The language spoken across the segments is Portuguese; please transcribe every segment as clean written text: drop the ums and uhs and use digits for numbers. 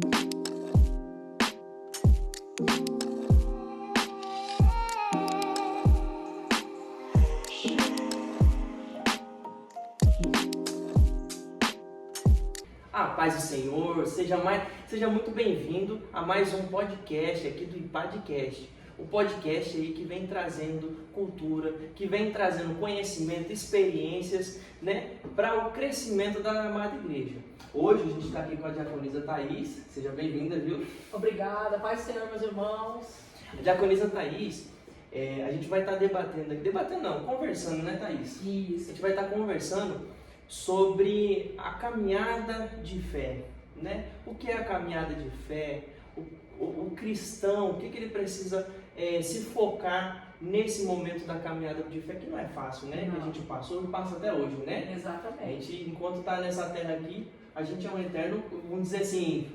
A paz do Senhor, seja muito bem-vindo a mais um podcast aqui do IPADcast. O podcast aí que vem trazendo cultura, que vem trazendo conhecimento, experiências, né, para o crescimento da amada igreja. Hoje a gente está aqui com a diaconisa Thaís, seja bem-vinda, viu? Obrigada, paz do Senhor, meus irmãos. A diaconisa Thaís, a gente vai estar conversando, né, Thaís? Isso. A gente vai estar conversando sobre a caminhada de fé, né? O que é a caminhada de fé? O cristão, o que ele precisa se focar nesse momento da caminhada de fé, que não é fácil, né? Não. Que a gente passou e passa até hoje, né? A Exatamente. gente, enquanto está nessa terra aqui, a gente é um eterno, vamos dizer assim,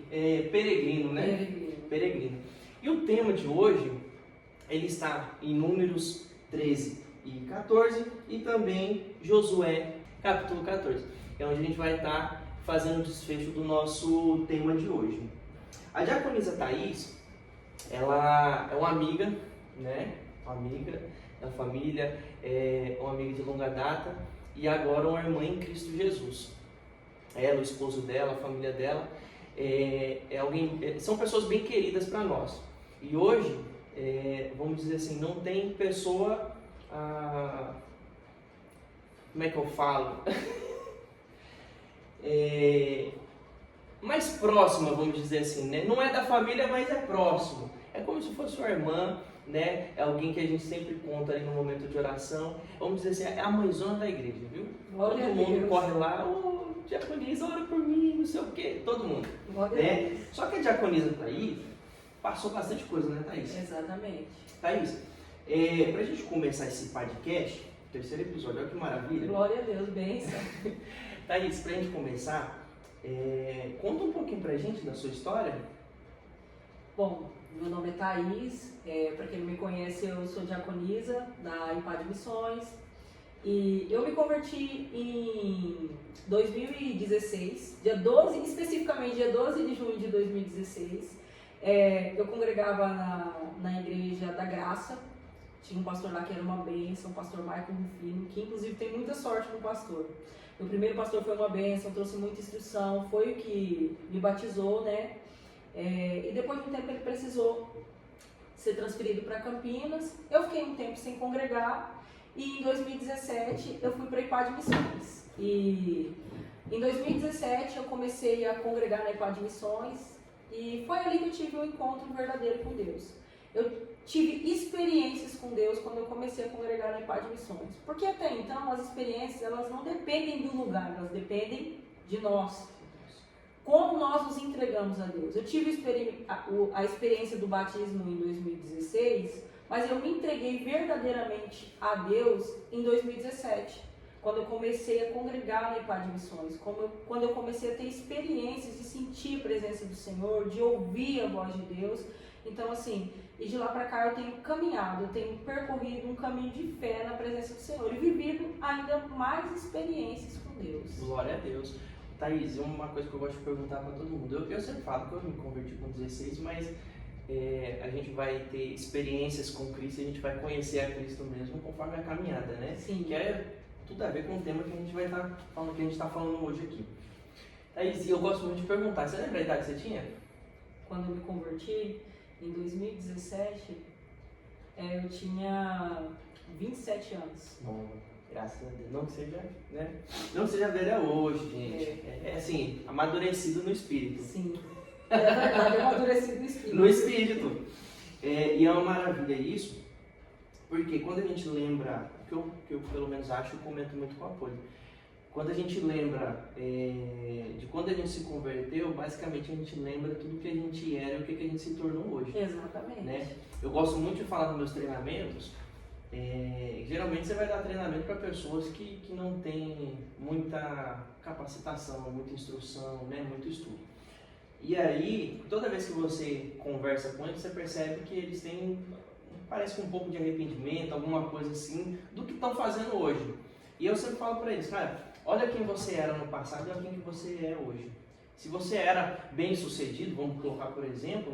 peregrino, né? Peregrino. E o tema de hoje, ele está em Números 13 e 14 e também Josué capítulo 14, é onde a gente vai estar fazendo o desfecho do nosso tema de hoje. A diaconisa Thaís, ela é uma amiga, né? Uma amiga da família, uma amiga de longa data e agora uma irmã em Cristo Jesus. Ela, o esposo dela, a família dela, são pessoas bem queridas para nós. E hoje, vamos dizer assim, não tem pessoa... como é que eu falo? Mais próxima, vamos dizer assim, né? Não é da família, mas é próximo. É como se fosse sua irmã, né? É alguém que a gente sempre conta ali no momento de oração. Vamos dizer assim, é a mãezona da igreja, viu? Glória todo a mundo Deus. corre lá, diaconisa, ora por mim, não sei o quê, todo mundo. Glória Né? a Deus. Só que a diaconisa Thaís passou bastante coisa, né, Thaís? Exatamente. Thaís, pra gente começar esse podcast, terceiro episódio, olha que maravilha. Glória a Deus, bênção. Thaís, pra gente começar, conta um pouquinho pra gente da sua história. Bom, meu nome é Thaís, para quem não me conhece, eu sou diaconisa da IPAD Missões e eu me converti em 2016, especificamente dia 12 de junho de 2016. Eu congregava na Igreja da Graça. Tinha um pastor lá que era uma bênção, o pastor Michael Rufino, que inclusive tem muita sorte no pastor. Meu primeiro pastor foi uma bênção, trouxe muita instrução, foi o que me batizou, né? E depois de um tempo ele precisou ser transferido para Campinas. Eu fiquei um tempo sem congregar e em 2017 eu fui para a IPAD Missões. E em 2017 eu comecei a congregar na IPAD Missões e foi ali que eu tive um encontro verdadeiro com Deus. Eu tive experiências com Deus quando eu comecei a congregar na IPAD Missões. Porque até então as experiências elas não dependem do lugar, elas dependem de nós. Como nós nos entregamos a Deus. Eu tive a experiência do batismo em 2016, mas eu me entreguei verdadeiramente a Deus em 2017. Quando eu comecei a congregar na IPAD Missões, quando eu comecei a ter experiências de sentir a presença do Senhor, de ouvir a voz de Deus. Então, assim, e de lá para cá eu tenho caminhado, eu tenho percorrido um caminho de fé na presença do Senhor e vivido ainda mais experiências com Deus. Glória a Deus. Thaís, uma coisa que eu gosto de perguntar para todo mundo. Eu sempre falo que eu me converti com 16, mas a gente vai ter experiências com Cristo, a gente vai conhecer a Cristo mesmo conforme a caminhada, né? Sim. Que é tudo a ver com o tema que a gente vai estar falando, que a gente está falando hoje aqui. Thaís, eu gosto muito de perguntar, você lembra a idade que você tinha? Quando eu me converti, em 2017, eu tinha 27 anos. Bom, graças a Deus. Não que seja, né? Não que seja velha hoje, gente. É assim, amadurecido no espírito. Sim, é verdade, amadurecido no espírito. No espírito. E é uma maravilha isso, porque quando a gente lembra, que eu pelo menos acho, eu comento muito com apoio. Quando a gente lembra de quando a gente se converteu, basicamente a gente lembra tudo que a gente era e o que a gente se tornou hoje. Exatamente. Né? Eu gosto muito de falar nos meus treinamentos. Geralmente você vai dar treinamento para pessoas que não têm muita capacitação, muita instrução, né? Muito estudo. E aí, toda vez que você conversa com eles, você percebe que eles têm, parece que um pouco de arrependimento, alguma coisa assim, do que estão fazendo hoje. E eu sempre falo para eles, cara, olha quem você era no passado e olha quem que você é hoje. Se você era bem sucedido, vamos colocar por exemplo,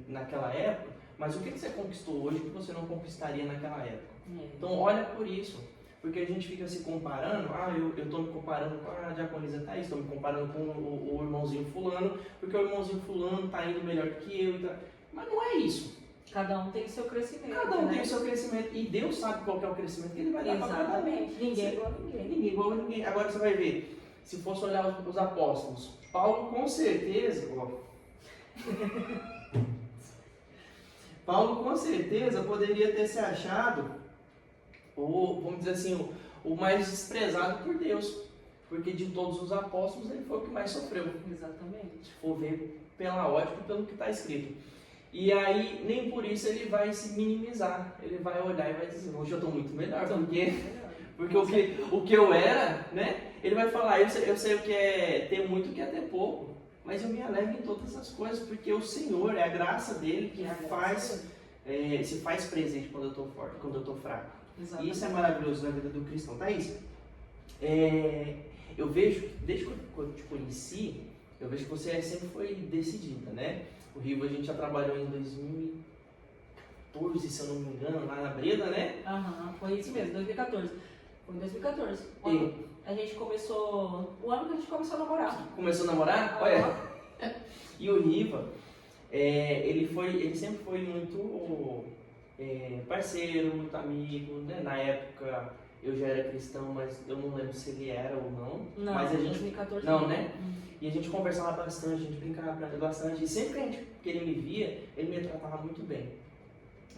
naquela época, mas o que você conquistou hoje que você não conquistaria naquela época? Então olha por isso, porque a gente fica se comparando, eu estou me comparando com a diaconisa Thaís, estou me comparando com o irmãozinho fulano, porque o irmãozinho fulano está indo melhor que eu, mas não é isso. Cada um tem o seu crescimento. Cada um tem o seu crescimento e Deus sabe qual que é o crescimento que Ele vai dar para cada um. Ninguém é igual a ninguém. Ninguém é igual a ninguém. Agora você vai ver, se fosse olhar os apóstolos, Paulo com certeza, Paulo com certeza poderia ter se achado, vamos dizer assim, o mais desprezado por Deus, porque de todos os apóstolos ele foi o que mais sofreu. Exatamente. Se for ver pela ótica, pelo que está escrito. E aí, nem por isso ele vai se minimizar, ele vai olhar e vai dizer, hoje eu estou muito melhor, porque o que eu era, né? Ele vai falar, eu sei o que é ter muito e o que é ter pouco, mas eu me alegro em todas as coisas, porque o Senhor, é a graça dele que se faz presente quando eu estou forte, quando eu estou fraco. Exatamente. E isso é maravilhoso na vida do cristão. Thaís, eu vejo, desde que eu te conheci, eu vejo que você sempre foi decidida, né? O Rivo a gente já trabalhou em 2014, se eu não me engano, lá na Breda, né? Foi isso mesmo, 2014. Foi em 2014. A gente começou, o ano que a gente começou a namorar. Começou a namorar? Olha. E o Riva, ele sempre foi muito parceiro, muito amigo, né? Na época eu já era cristão, mas eu não lembro se ele era ou não. Não, mas a gente, 2014 não, né? E a gente conversava bastante, a gente brincava bastante. E sempre que ele me via, ele me tratava muito bem.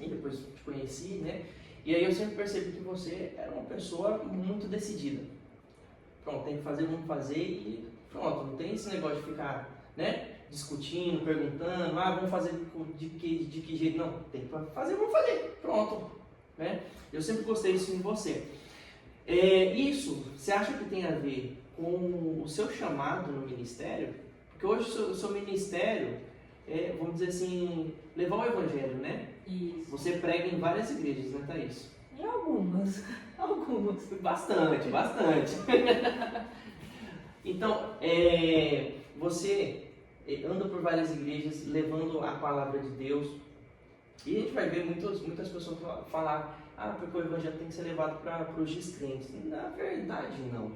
E depois te conheci, né? E aí eu sempre percebi que você era uma pessoa muito decidida. Pronto, tem que fazer, vamos fazer e pronto. Não tem esse negócio de ficar, né? Discutindo, perguntando, vamos fazer de que jeito? Não, tem que fazer, vamos fazer. Pronto, né? Eu sempre gostei disso em você. Isso, você acha que tem a ver com o seu chamado no ministério? Porque hoje o seu ministério vamos dizer assim, levar o evangelho, né? Isso. Você prega em várias igrejas, né, Thaís? Em algumas. Bastante. Então, você anda por várias igrejas levando a palavra de Deus. E a gente vai ver muitas pessoas falar, porque o evangelho tem que ser levado para os descrentes. Na verdade, não.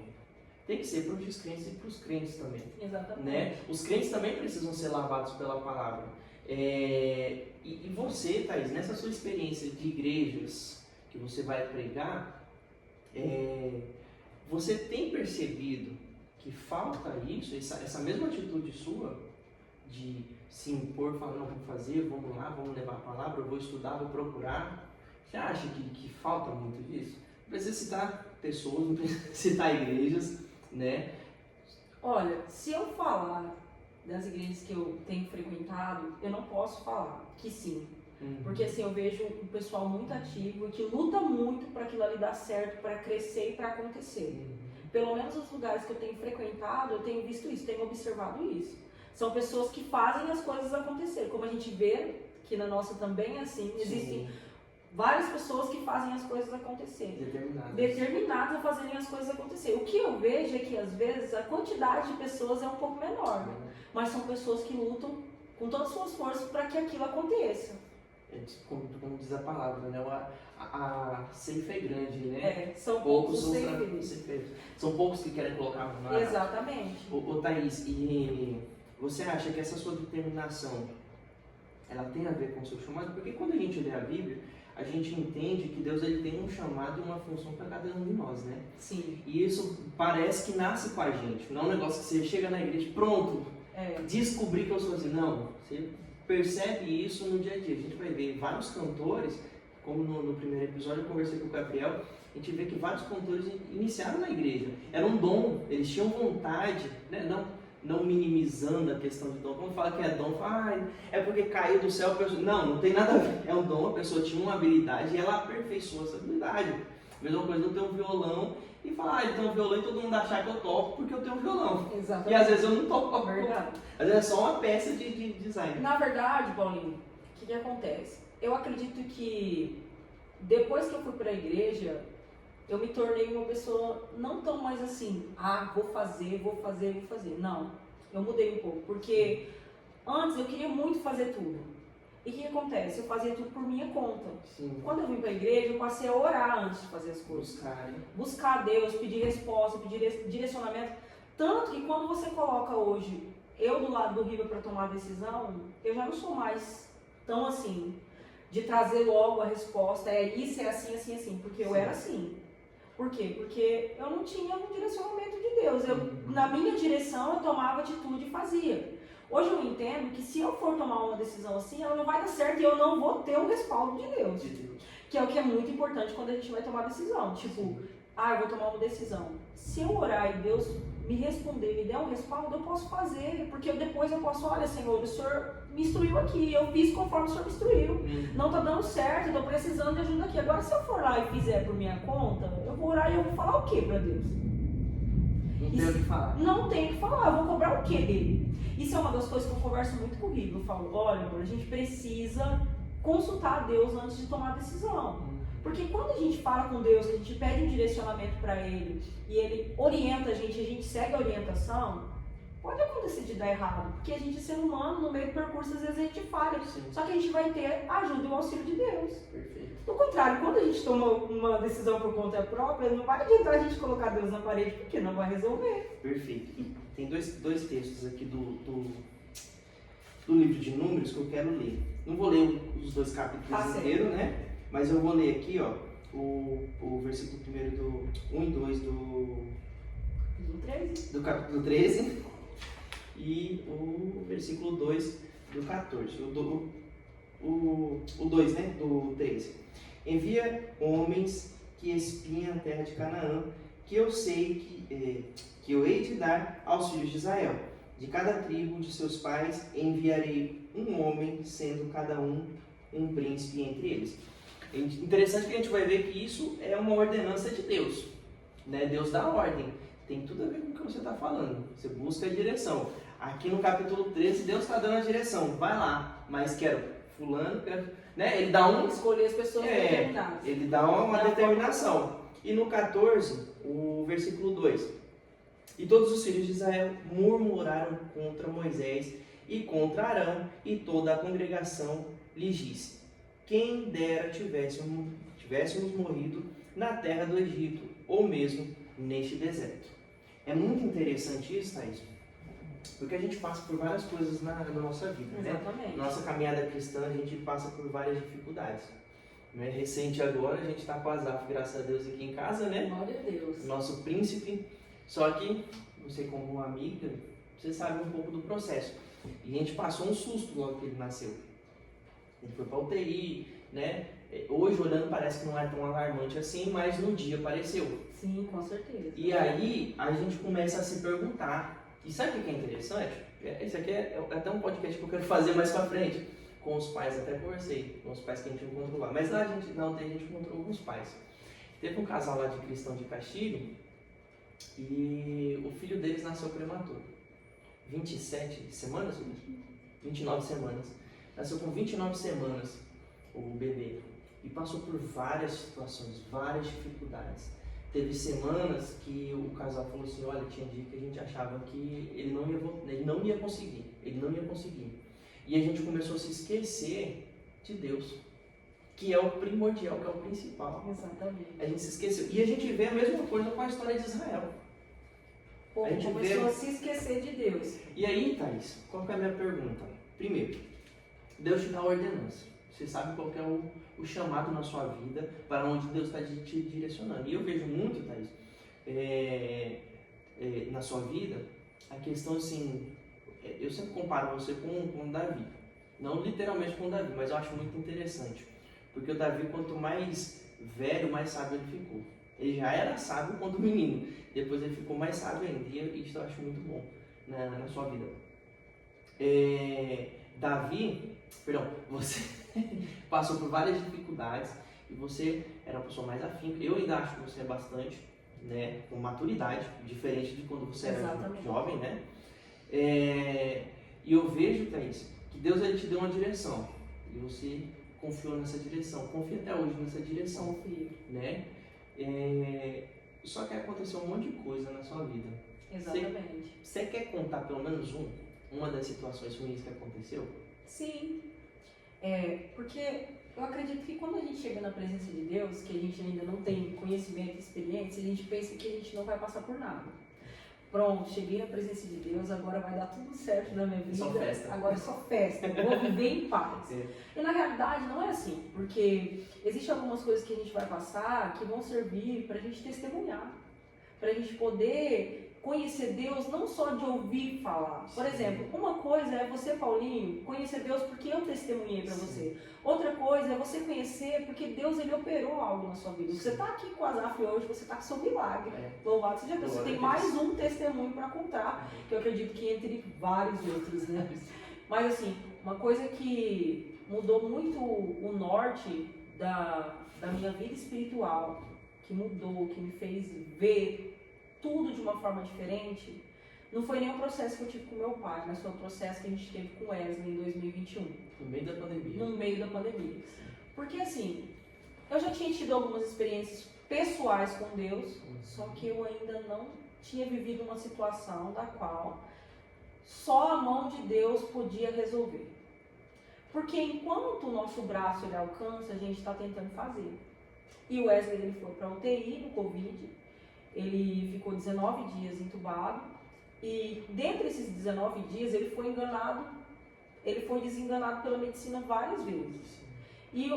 Tem que ser para os descrentes e para os crentes também. Exatamente. Né? Os crentes também precisam ser lavados pela palavra. E você, Thaís, nessa sua experiência de igrejas que você vai pregar, você tem percebido que falta isso, essa mesma atitude sua de se impor, falar, não, vamos fazer, vamos lá, vamos levar a palavra, eu vou estudar, vou procurar. Você acha que falta muito disso? Não precisa citar pessoas, não precisa citar igrejas, né? Olha, se eu falar das igrejas que eu tenho frequentado, eu não posso falar que sim. Porque assim, eu vejo um pessoal muito ativo e que luta muito para aquilo ali dar certo, para crescer e para acontecer. Pelo menos os lugares que eu tenho frequentado, eu tenho visto isso, tenho observado isso. São pessoas que fazem as coisas acontecer. Como a gente vê, que na nossa também é assim, existem várias pessoas que fazem as coisas acontecer. Determinadas a fazerem as coisas acontecer. O que eu vejo é que às vezes a quantidade de pessoas é um pouco menor, mas são pessoas que lutam com todas as suas forças para que aquilo aconteça. Como diz a palavra, né? A ceifa é grande, né? São poucos São poucos que querem colocar a mão. Exatamente. Ô Thaís, e você acha que essa sua determinação, ela tem a ver com o seu chamado? Porque quando a gente lê a Bíblia, a gente entende que Deus ele tem um chamado e uma função para cada um de nós, né? Sim. E isso parece que nasce com a gente, não é um negócio que você chega na igreja, pronto, descobrir que eu sou assim. Não, você percebe isso no dia a dia. A gente vai ver vários cantores, como no primeiro episódio eu conversei com o Gabriel, a gente vê que vários cantores iniciaram na igreja. Era um dom, eles tinham vontade, né? Não minimizando a questão de dom. Quando fala que é dom, fala, é porque caiu do céu a pessoa. Não tem nada a ver. É um dom, a pessoa tinha uma habilidade e ela aperfeiçoou essa habilidade. Mesma coisa eu tenho um violão e falar, ele tem um violão e todo mundo achar que eu toco porque eu tenho um violão. Exatamente. E às vezes eu não toco. Verdade. Às vezes é só uma peça de design. Na verdade, Paulinho, o que acontece? Eu acredito que depois que eu fui para a igreja, eu me tornei uma pessoa não tão mais assim, vou fazer. Não. Eu mudei um pouco, porque antes eu queria muito fazer tudo. E o que acontece? Eu fazia tudo por minha conta. Sim. Quando eu vim para a igreja, eu passei a orar antes de fazer as coisas. Buscar a Deus, pedir resposta, pedir direcionamento. Tanto que quando você coloca hoje eu do lado do Riva para tomar a decisão, eu já não sou mais tão assim, de trazer logo a resposta, isso é assim, assim, assim, porque eu era assim. Por quê? Porque eu não tinha um direcionamento de Deus. Na minha direção, eu tomava atitude e fazia. Hoje eu entendo que se eu for tomar uma decisão assim, ela não vai dar certo e eu não vou ter o respaldo de Deus. Que é o que é muito importante quando a gente vai tomar decisão. Tipo, eu vou tomar uma decisão. Se eu orar e Deus me responder, me der um respaldo, eu posso fazer. Porque depois eu posso, olha, Senhor, o Senhor me instruiu aqui, eu fiz conforme o Senhor me instruiu. Não tá dando certo, eu tô precisando de ajuda aqui. Agora, se eu for lá e fizer por minha conta, eu vou orar e eu vou falar o que pra Deus? Não tem o que falar. Não tem o que falar, eu vou cobrar o que dele? Isso é uma das coisas que eu converso muito com o Riva. Eu falo, olha, amor, a gente precisa consultar a Deus antes de tomar a decisão. Porque quando a gente fala com Deus, que a gente pede um direcionamento para Ele e Ele orienta a gente segue a orientação, pode acontecer de dar errado, porque a gente é ser humano, no meio do percurso às vezes a gente falha. Sim. Só que a gente vai ter a ajuda e o auxílio de Deus. Perfeito. Do contrário, quando a gente toma uma decisão por conta própria, não vai adiantar a gente colocar Deus na parede, porque não vai resolver. Perfeito. E tem dois textos aqui do livro de Números que eu quero ler. Não vou ler os 2 capítulos inteiros, né? Mas eu vou ler aqui, ó, o versículo primeiro do 1 e 2 do capítulo 13 e o versículo 2 do 14. O 2, né? Do 13. Envia homens que espiem a terra de Canaã, que eu sei que eu hei de dar aos filhos de Israel. De cada tribo de seus pais enviarei um homem, sendo cada um príncipe entre eles. Interessante que a gente vai ver que isso é uma ordenança de Deus, né? Deus dá ordem, tem tudo a ver com o que você está falando, você busca a direção. Aqui no capítulo 13, Deus está dando a direção, vai lá, mas quero fulano, né? Ele dá escolher as pessoas determinadas. Ele dá uma determinação. E no 14, o versículo 2: E todos os filhos de Israel murmuraram contra Moisés e contra Arão, e toda a congregação lhes disse: Quem dera tivéssemos morrido na terra do Egito, ou mesmo neste deserto. É muito interessante isso, Thaís, porque a gente passa por várias coisas na nossa vida, Exatamente. né? Nossa caminhada cristã, a gente passa por várias dificuldades. Né? Recente agora, a gente está com a Zaf, graças a Deus, aqui em casa, né? Glória a Deus. Nosso príncipe. Só que, você como uma amiga, você sabe um pouco do processo. E a gente passou um susto logo que ele nasceu. Ele foi para UTI, né? Hoje, olhando, parece que não é tão alarmante assim, mas no dia apareceu. Sim, com certeza. E aí, a gente começa a se perguntar. E sabe o que é interessante? Esse aqui é até um podcast que eu quero fazer mais pra frente. Com os pais, até conversei. Com os pais que a gente encontrou lá. Mas lá a gente encontrou alguns pais. Teve um casal lá de cristão de Castilho. E o filho deles nasceu prematuro. 27 semanas? 29 semanas. Nasceu com 29 semanas o bebê. E passou por várias situações, várias dificuldades. Teve semanas que o casal falou assim, olha, tinha dia que a gente achava que ele não ia conseguir. E a gente começou a se esquecer de Deus, que é o primordial, que é o principal. Exatamente. A gente se esqueceu. E a gente vê a mesma coisa com a história de Israel. A gente começou a se esquecer de Deus. E aí, Thaís, qual que é a minha pergunta? Primeiro, Deus te dá a ordenança. Você sabe qual que é o chamado na sua vida, para onde Deus está te direcionando. E eu vejo muito, Thaís, na sua vida, a questão assim, eu sempre comparo você com Davi. Não literalmente com Davi, mas eu acho muito interessante. Porque o Davi, quanto mais velho, mais sábio ele ficou. Ele já era sábio quando menino, depois ele ficou mais sábio ainda. E isso eu acho muito bom na sua vida. Você passou por várias dificuldades e você era uma pessoa mais afim. Eu ainda acho que você é bastante, né, com maturidade, diferente de quando você era jovem, né? E eu vejo, Thaís, que Deus ele te deu uma direção e você confiou nessa direção, confia até hoje nessa direção, né? Só que aconteceu um monte de coisa na sua vida Exatamente. Você quer contar pelo menos uma das situações ruins que aconteceu? Sim. Porque eu acredito que quando a gente chega na presença de Deus, que a gente ainda não tem conhecimento e experiência, a gente pensa que a gente não vai passar por nada. Pronto, cheguei na presença de Deus, agora vai dar tudo certo na minha vida. Só festa. Agora é só festa, vou viver em paz. E na realidade não é assim, porque existem algumas coisas que a gente vai passar que vão servir para a gente testemunhar, para a gente poder conhecer Deus não só de ouvir falar. Por exemplo, uma coisa é você, Paulinho, conhecer Deus porque eu testemunhei para você. Outra coisa é você conhecer porque Deus ele operou algo na sua vida. Você está aqui com a Azaf hoje, você está com seu milagre. Louvado seja Deus. Você tem mais um testemunho para contar, que eu acredito que entre vários outros, né? Mas assim, uma coisa que mudou muito o norte da minha vida espiritual, que mudou, que me fez ver tudo de uma forma diferente, não foi nem o processo que eu tive com meu pai, mas foi o processo que a gente teve com o Wesley em 2021. No meio da pandemia. No meio da pandemia. Porque assim, eu já tinha tido algumas experiências pessoais com Deus, só que eu ainda não tinha vivido uma situação da qual só a mão de Deus podia resolver. Porque enquanto o nosso braço ele alcança, a gente está tentando fazer. E o Wesley ele foi para a UTI no Covid, ele ficou 19 dias entubado, e dentre esses 19 dias ele foi desenganado pela medicina várias vezes. E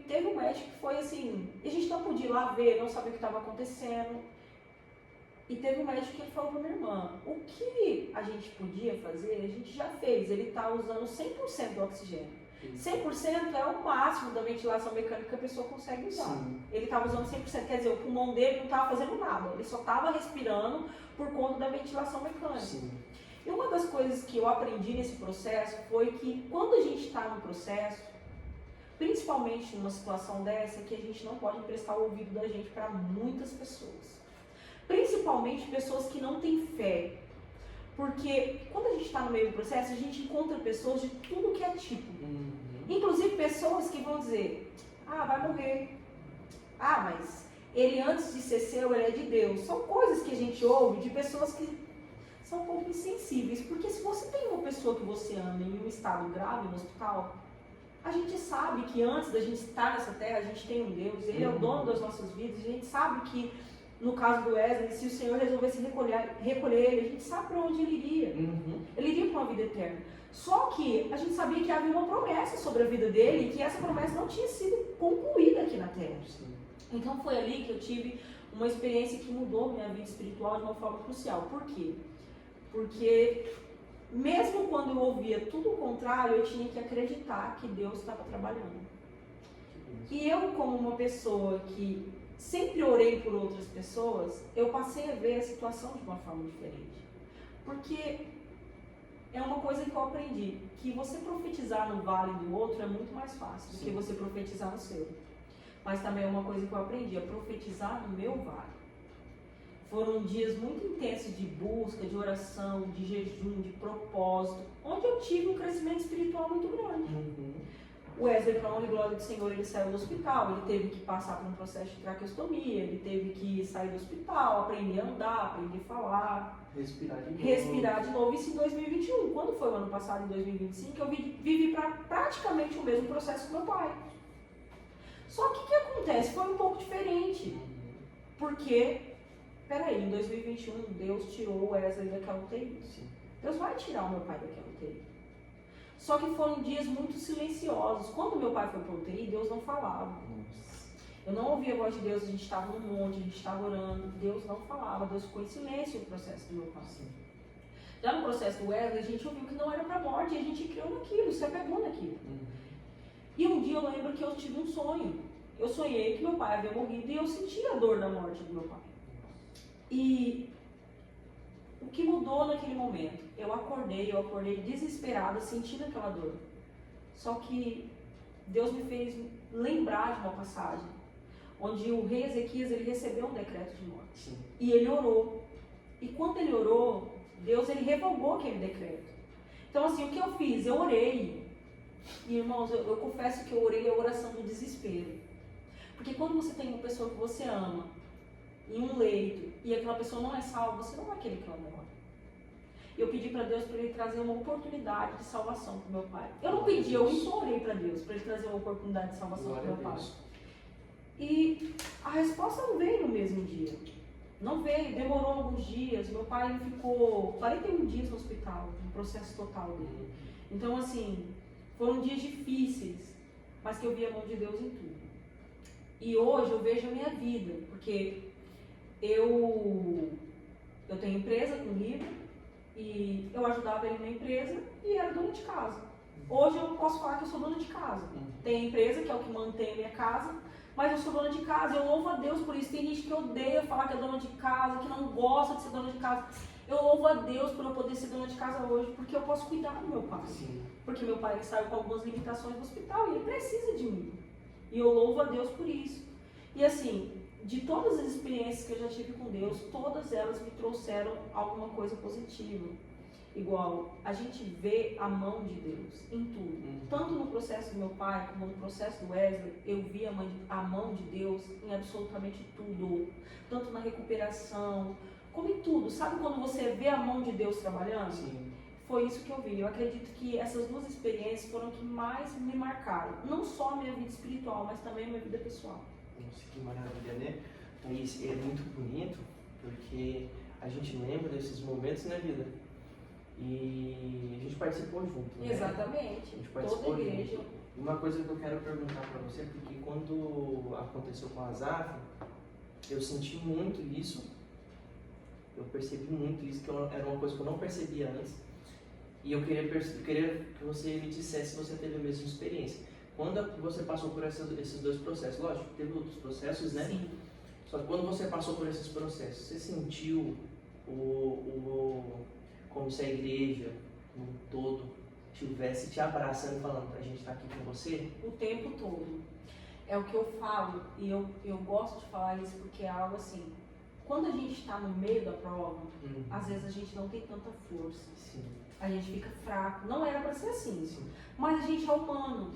teve um médico que foi assim, a gente não podia ir lá ver, não sabia o que estava acontecendo. E teve um médico que falou para minha irmã, o que a gente podia fazer, a gente já fez, ele está usando 100% do oxigênio. 100% é o máximo da ventilação mecânica que a pessoa consegue usar. Sim. Ele estava usando 100%, quer dizer, o pulmão dele não estava fazendo nada, ele só estava respirando por conta da ventilação mecânica. Sim. E uma das coisas que eu aprendi nesse processo foi que quando a gente está no processo, principalmente numa situação dessa, que a gente não pode emprestar o ouvido da gente para muitas pessoas. Principalmente pessoas que não têm fé. Porque quando a gente está no meio do processo, a gente encontra pessoas de tudo que é tipo. Inclusive pessoas que vão dizer, vai morrer. Mas ele antes de ser seu, ele é de Deus. São coisas que a gente ouve de pessoas que são um pouco insensíveis. Porque se você tem uma pessoa que você ama em um estado grave no hospital, a gente sabe que antes da gente estar nessa terra, a gente tem um Deus. Ele é o dono das nossas vidas. A gente sabe que no caso do Wesley, se o Senhor resolvesse recolher ele, a gente sabe para onde ele iria. Ele iria para uma vida eterna. Só que a gente sabia que havia uma promessa sobre a vida dele e que essa promessa não tinha sido concluída aqui na Terra. Sim. Então foi ali que eu tive uma experiência que mudou minha vida espiritual de uma forma crucial. Por quê? Porque mesmo quando eu ouvia tudo o contrário, eu tinha que acreditar que Deus estava trabalhando. E eu, como uma pessoa que sempre orei por outras pessoas, eu passei a ver a situação de uma forma diferente. Porque é uma coisa que eu aprendi, que você profetizar no vale do outro é muito mais fácil do que você profetizar no seu. Mas também é uma coisa que eu aprendi, a profetizar no meu vale. Foram dias muito intensos de busca, de oração, de jejum, de propósito, onde eu tive um crescimento espiritual muito grande. O Wesley, para a honra e glória do Senhor, ele saiu do hospital, ele teve que passar por um processo de traqueostomia, ele teve que sair do hospital, aprender a andar, aprender a falar, respirar de novo. Isso em 2021. Quando foi o ano passado, em 2025, eu vivi praticamente o mesmo processo com meu pai. Só que o que acontece? Foi um pouco diferente. Porque, em 2021, Deus tirou o Wesley daquela UTI. Deus vai tirar o meu pai daquela UTI. Só que foram dias muito silenciosos. Quando meu pai foi para o UTI, Deus não falava. Eu não ouvia a voz de Deus, a gente estava no monte, a gente estava orando. Deus não falava, Deus ficou em silêncio no processo do meu pai. Já no processo do Wesley, a gente ouviu que não era para a morte, e a gente criou naquilo, se apegou naquilo. E um dia eu lembro que eu tive um sonho. Eu sonhei que meu pai havia morrido e eu senti a dor da morte do meu pai. E o que mudou naquele momento? Eu acordei desesperada, sentindo aquela dor. Só que Deus me fez lembrar de uma passagem, onde o rei Ezequias ele recebeu um decreto de morte. Sim. E ele orou. E quando ele orou, Deus ele revogou aquele decreto. Então assim, o que eu fiz? Eu orei. E irmãos, eu confesso que eu orei a oração do desespero. Porque quando você tem uma pessoa que você ama, em um leito, e aquela pessoa não é salva, você não vai querer que ela morra. eu pedi para Deus para ele trazer uma oportunidade de salvação para o meu pai. Eu não pedi, eu implorei para Deus para ele trazer uma oportunidade de salvação para o meu pai. E a resposta não veio no mesmo dia. Não veio, demorou alguns dias. Meu pai ficou 41 dias no hospital, no processo total dele. Então, assim, foram dias difíceis, mas que eu vi a mão de Deus em tudo. E hoje eu vejo a minha vida, porque eu tenho empresa com livro e eu ajudava ele na empresa e era dona de casa. Hoje eu posso falar que eu sou dona de casa. Tem a empresa, que é o que mantém a minha casa, mas eu sou dona de casa, eu louvo a Deus por isso. Tem gente que odeia falar que é dona de casa, que não gosta de ser dona de casa. Eu louvo a Deus por eu poder ser dona de casa hoje, porque eu posso cuidar do meu pai. Sim. Porque meu pai saiu com algumas limitações do hospital e ele precisa de mim. E eu louvo a Deus por isso. E assim, de todas as experiências que eu já tive com Deus, todas elas me trouxeram alguma coisa positiva. Igual, a gente vê a mão de Deus em tudo. Tanto no processo do meu pai, como no processo do Wesley, eu vi a mão de Deus em absolutamente tudo. Tanto na recuperação, como em tudo. Sabe quando você vê a mão de Deus trabalhando? Sim. Foi isso que eu vi. Eu acredito que essas duas experiências foram que mais me marcaram. Não só a minha vida espiritual, mas também a minha vida pessoal. Nossa, que maravilha, né? Isso é muito bonito, porque a gente lembra desses momentos na vida. E a gente participou junto, né? Exatamente. A gente participou Toda igreja. junto. Uma coisa que eu quero perguntar para você, porque quando aconteceu com a Azaf, eu senti muito isso, eu percebi muito isso, que era uma coisa que eu não percebia antes. E eu queria que você me dissesse se você teve a mesma experiência. Quando você passou por esses dois processos, lógico, teve outros processos, né? Sim. Só que quando você passou por esses processos, você sentiu como se a igreja, no todo, estivesse te abraçando e falando, a gente está aqui com você? O tempo todo. É o que eu falo, e eu gosto de falar isso porque é algo assim, quando a gente está no meio da prova, às vezes a gente não tem tanta força. Sim. A gente fica fraco. Não era para ser assim, Sim. mas a gente é humano.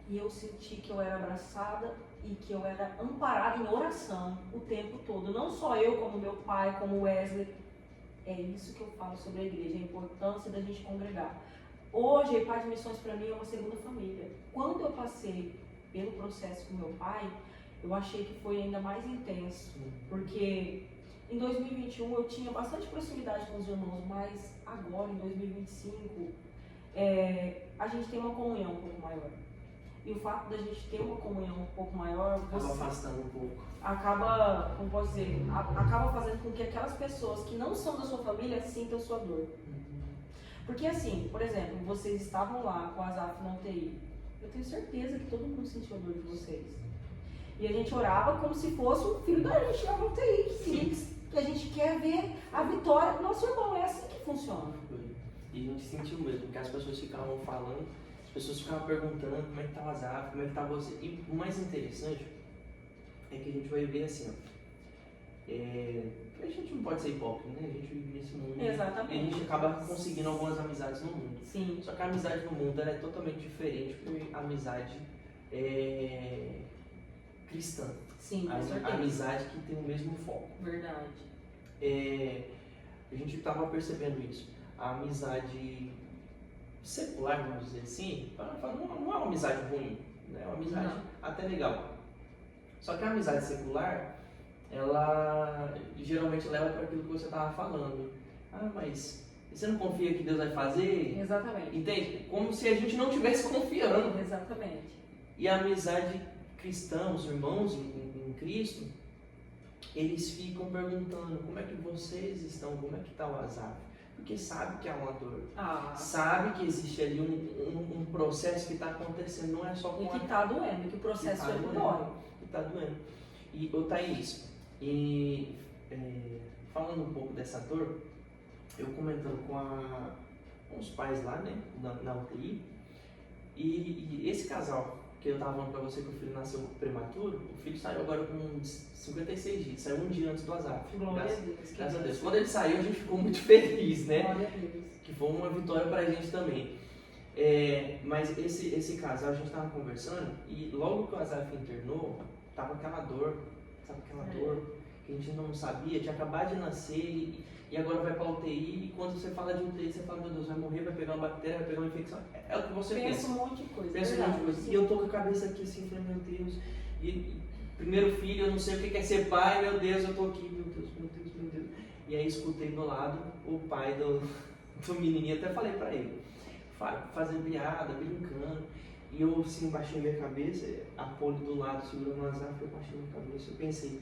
E eu senti que eu era abraçada e que eu era amparada em oração o tempo todo. Não só eu, como meu pai, como o Wesley. É isso que eu falo sobre a igreja, a importância da gente congregar. Hoje, a Pai de Missões para mim é uma segunda família. Quando eu passei pelo processo com meu pai, eu achei que foi ainda mais intenso. Porque em 2021 eu tinha bastante proximidade com os irmãos, mas agora, em 2025, a gente tem uma comunhão um pouco maior. E o fato da gente ter uma comunhão um pouco maior, Acaba afastando um pouco. Acaba, como posso dizer, acaba fazendo com que aquelas pessoas que não são da sua família sintam sua dor. Porque assim, por exemplo, vocês estavam lá com a Azaf na UTI. Eu tenho certeza que todo mundo sentiu a dor de vocês. E a gente orava como se fosse um filho da gente na UTI, que a gente quer ver a vitória do nosso irmão. É assim que funciona. E a gente sentiu mesmo, porque as pessoas ficavam falando, as pessoas ficavam perguntando como é que tá o Azaf, como é que tá você. E o mais interessante é que a gente vai ver assim, ó. A gente não pode ser hipócrita, né? A gente vive nesse mundo. Exatamente. E a gente acaba conseguindo algumas amizades no mundo. Sim. Só que a amizade no mundo ela é totalmente diferente do a amizade cristã. Sim, com certeza. A amizade que tem o mesmo foco. Verdade. A gente estava percebendo isso. A amizade secular, vamos dizer assim, não é uma amizade ruim, né? É uma amizade até legal. Só que a amizade secular, ela geralmente leva para aquilo que você estava falando. Ah, mas você não confia que Deus vai fazer? Exatamente. Entende? Como se a gente não estivesse confiando. Exatamente. E a amizade cristã, os irmãos em Cristo, eles ficam perguntando como é que vocês estão, como é que está o Azaf? Porque sabe que há uma dor. Sabe que existe ali um processo que está acontecendo, não é só com e que está doendo, que o processo dói. Que está doendo. E, Thaís, falando um pouco dessa dor, eu comentando com os pais lá, né, na UTI, e esse casal que eu estava falando para você que o filho nasceu prematuro, o filho saiu agora com 56 dias, saiu um dia antes do Azaf. Graças a Deus. Quando ele saiu, a gente ficou muito feliz, né? Glória a Deus. Que foi uma vitória para a gente também. Mas esse casal, a gente estava conversando e logo que o Azaf internou, tava aquela dor, sabe aquela dor que a gente não sabia, tinha acabado de nascer e agora vai para UTI, e quando você fala de UTI, você fala, meu Deus, vai morrer, vai pegar uma bactéria, vai pegar uma infecção. É o que você pensa. Um monte de coisa. Pensa um monte de coisa. E eu tô com a cabeça aqui assim, falei, meu Deus, primeiro filho, eu não sei o que é ser pai, meu Deus, eu tô aqui, meu Deus, meu Deus, meu Deus. E aí escutei do lado o pai do menininho, até falei pra ele, fazendo piada, brincando. E eu assim, baixei minha cabeça, a Poli do lado segurando o azar, eu baixei minha cabeça, eu pensei,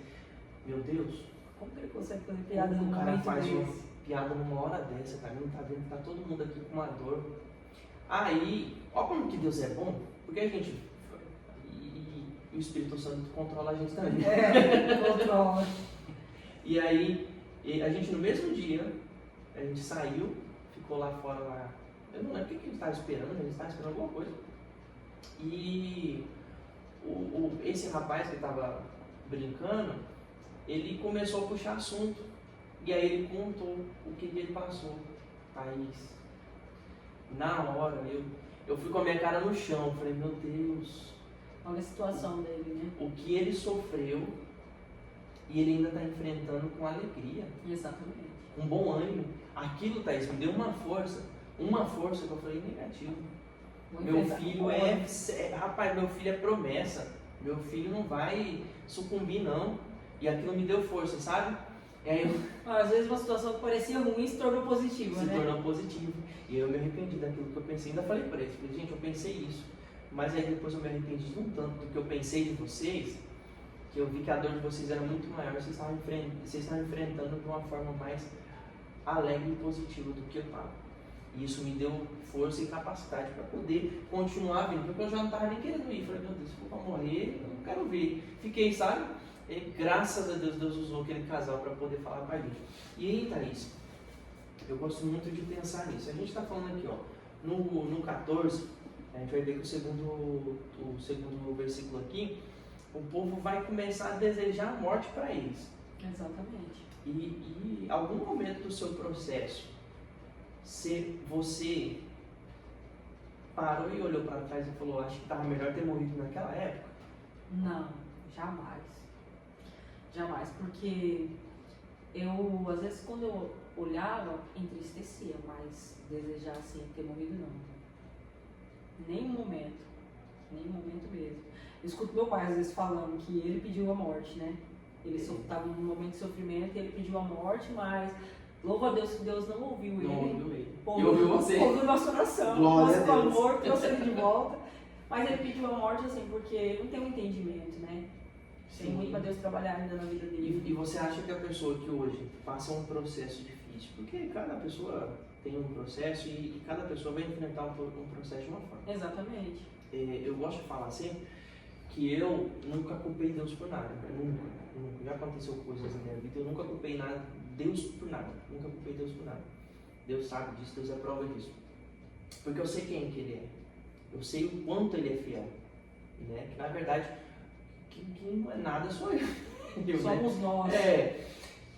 meu Deus, como que ele consegue fazer piada como num o cara momento faz uma desse? piada numa hora dessa, cara, não tá vendo que tá todo mundo aqui com uma dor. Aí, olha como que Deus é bom, porque a gente, e o Espírito Santo controla a gente também. Controla. E aí, a gente no mesmo dia, a gente saiu, ficou lá fora, lá, eu não lembro o que a gente estava esperando, a gente estava esperando alguma coisa. E esse rapaz que estava brincando, ele começou a puxar assunto. E aí ele contou o que ele passou. Thaís, na hora, eu fui com a minha cara no chão, falei, meu Deus. Olha a situação dele, né? O que ele sofreu e ele ainda está enfrentando com alegria. Exatamente. Com bom ânimo. Aquilo, Thaís, me deu uma força que eu falei negativo. Meu filho rapaz, meu filho é promessa. Meu filho não vai sucumbir, não. E aquilo me deu força, sabe? E aí às vezes uma situação que parecia ruim se tornou positiva, né? Se tornou positivo. E eu me arrependi daquilo que eu pensei. Ainda falei pra eles, gente, eu pensei isso. Mas aí depois eu me arrependi de um tanto do que eu pensei de vocês, que eu vi que a dor de vocês era muito maior. Vocês estavam enfrentando de uma forma mais alegre e positiva do que eu estava. E isso me deu força e capacidade para poder continuar vindo, porque eu já não estava nem querendo ir. Falei, meu Deus, se for para morrer, eu não quero ver. Fiquei, sabe? E graças a Deus, Deus usou aquele casal para poder falar para a gente. E aí, Thaís, eu gosto muito de pensar nisso. A gente está falando aqui, ó, no 14, a gente vai ver que o segundo versículo aqui, o povo vai começar a desejar a morte para eles. Exatamente. E algum momento do seu processo, se você parou e olhou para trás e falou, acho que estava melhor ter morrido naquela época? Não, jamais. Jamais, porque eu, às vezes, quando eu olhava, entristecia, mas desejar assim, ter morrido, não. Nenhum momento mesmo. Eu escuto meu pai, às vezes, falando que ele pediu a morte, né? Ele estava num momento de sofrimento e ele pediu a morte, mas louva a Deus que Deus não ouviu ele. Não ouviu ele. Ouviu você. Ouviu nossa oração. Nosso amor trouxe ele de volta. Mas ele pediu a morte assim, porque ele não tem um entendimento, né? Tem muito para Deus trabalhar ainda na vida dele. E você acha que a pessoa que hoje passa um processo difícil, porque cada pessoa tem um processo e cada pessoa vai enfrentar um processo de uma forma. Exatamente. Eu gosto de falar assim, que eu nunca culpei Deus por nada, nunca. Já aconteceu coisas na minha vida, eu nunca culpei Deus por nada, nunca culpei Deus por nada. Deus sabe disso, Deus é prova disso. Porque eu sei quem que Ele é, eu sei o quanto Ele é fiel, né? Que na verdade, quem não é nada sou eu. Somos nós.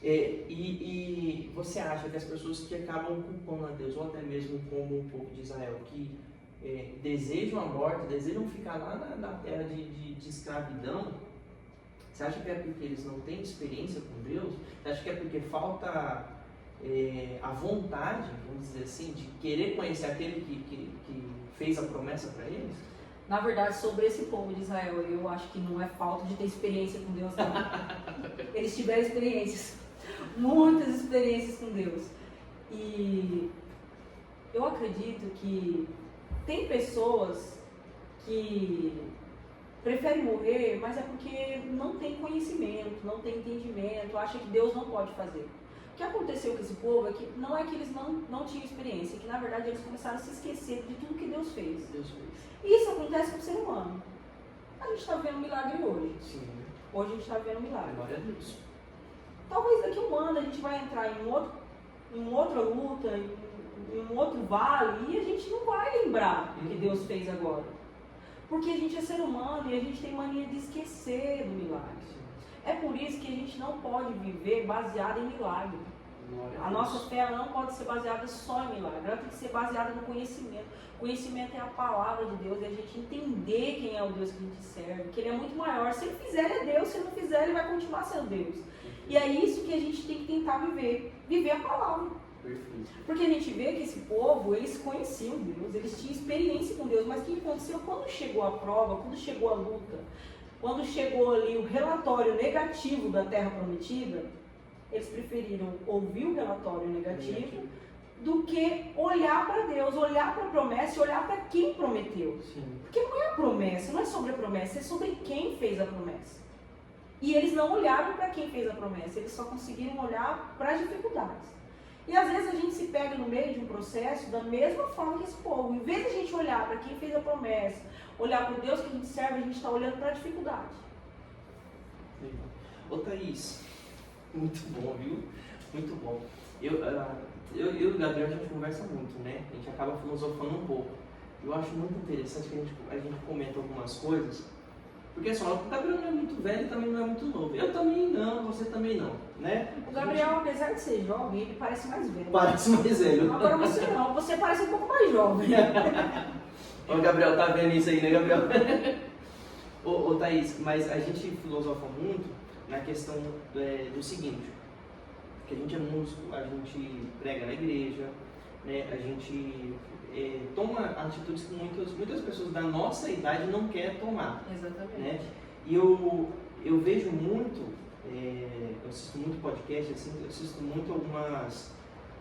E você acha que as pessoas que acabam culpando a Deus, ou até mesmo como um pouco de Israel, que desejam a morte, desejam ficar lá na terra de escravidão, você acha que é porque eles não têm experiência com Deus? Você acha que é porque falta a vontade, vamos dizer assim, de querer conhecer aquele que fez a promessa para eles? Na verdade, sobre esse povo de Israel, eu acho que não é falta de ter experiência com Deus, não. Eles tiveram experiências, muitas experiências com Deus. E eu acredito que tem pessoas que preferem morrer, mas é porque não tem conhecimento, não tem entendimento, acha que Deus não pode fazer. O que aconteceu com esse povo é que não é que eles não tinham experiência, é que na verdade eles começaram a se esquecer de tudo que Deus fez. E isso acontece com o ser humano. A gente está vendo um milagre hoje. Sim. Hoje a gente está vendo um milagre. Glória a Deus. Talvez daqui a um ano a gente vai entrar em outra luta, em um outro vale, e a gente não vai lembrar o que Deus fez agora. Porque a gente é ser humano e a gente tem mania de esquecer do milagre. É por isso que a gente não pode viver baseado em milagre. A nossa fé ela não pode ser baseada só em milagre, ela tem que ser baseada no conhecimento. O conhecimento é a palavra de Deus, é a gente entender quem é o Deus que a gente serve, que Ele é muito maior. Se Ele fizer, Ele é Deus, se Ele não fizer, Ele vai continuar sendo Deus. E é isso que a gente tem que tentar viver a palavra. Perfeito. Porque a gente vê que esse povo, eles conheciam Deus, eles tinham experiência com Deus, mas o que aconteceu quando chegou a prova, quando chegou a luta, quando chegou ali o relatório negativo da terra prometida, eles preferiram ouvir o relatório negativo do que olhar para Deus, olhar para a promessa e olhar para quem prometeu. Sim. Porque não é a promessa, não é sobre a promessa, é sobre quem fez a promessa. E eles não olharam para quem fez a promessa, eles só conseguiram olhar para as dificuldades. E às vezes a gente se pega no meio de um processo da mesma forma que esse povo. Em vez de a gente olhar para quem fez a promessa, olhar para o Deus que a gente serve, a gente está olhando para a dificuldade. Ô Thaís, muito bom, viu? Muito bom. Eu e o Gabriel, a gente conversa muito, né? A gente acaba filosofando um pouco. Eu acho muito interessante que a gente comenta algumas coisas, porque assim, o Gabriel não é muito velho e também não é muito novo. Eu também não, você também não, né? O Gabriel, apesar de ser jovem, ele parece mais velho. Parece mais velho. Agora você não, você parece um pouco mais jovem. O Gabriel tá vendo isso aí, né, Gabriel? Ô Thaís, mas a gente filosofa muito na questão do seguinte, que a gente é músico, a gente prega na igreja, né, a gente toma atitudes que muitas pessoas da nossa idade não querem tomar. Exatamente. Né? E eu vejo muito, eu assisto muito podcast, assim, eu assisto muito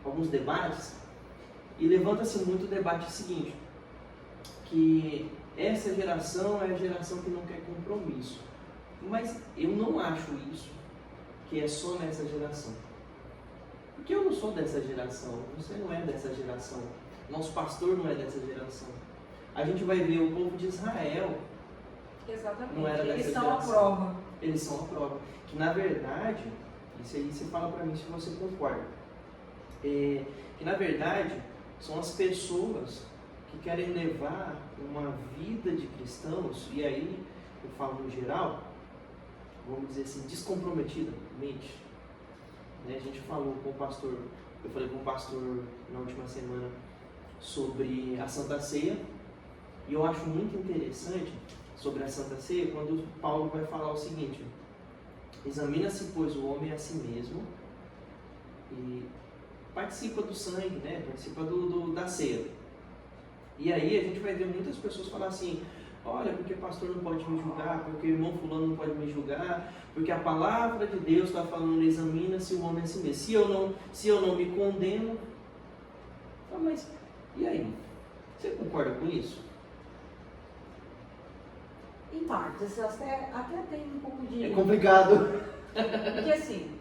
alguns debates, e levanta-se muito o debate seguinte, que essa geração é a geração que não quer compromisso. Mas eu não acho isso, que é só nessa geração. Porque eu não sou dessa geração, você não é dessa geração, nosso pastor não é dessa geração. A gente vai ver o povo de Israel. Exatamente, Não era eles dessa são geração. a prova. Eles são a prova. Que na verdade, isso aí você fala pra mim se você concorda. Que na verdade são as pessoas que querem levar uma vida de cristãos, e aí eu falo no geral, vamos dizer assim, descomprometidamente. Né? A gente falou com o pastor, eu falei com o pastor na última semana sobre a Santa Ceia, e eu acho muito interessante sobre a Santa Ceia quando Paulo vai falar o seguinte: examina-se, pois, o homem a si mesmo e participa do sangue, né? Participa da ceia. E aí a gente vai ver muitas pessoas falar assim: olha, porque pastor não pode me julgar, porque irmão fulano não pode me julgar, porque a palavra de Deus está falando, examina-se o homem a si mesmo. Se eu não me condeno, mas e aí? Você concorda com isso? Em partes, até tem um pouco de... É complicado. Porque assim,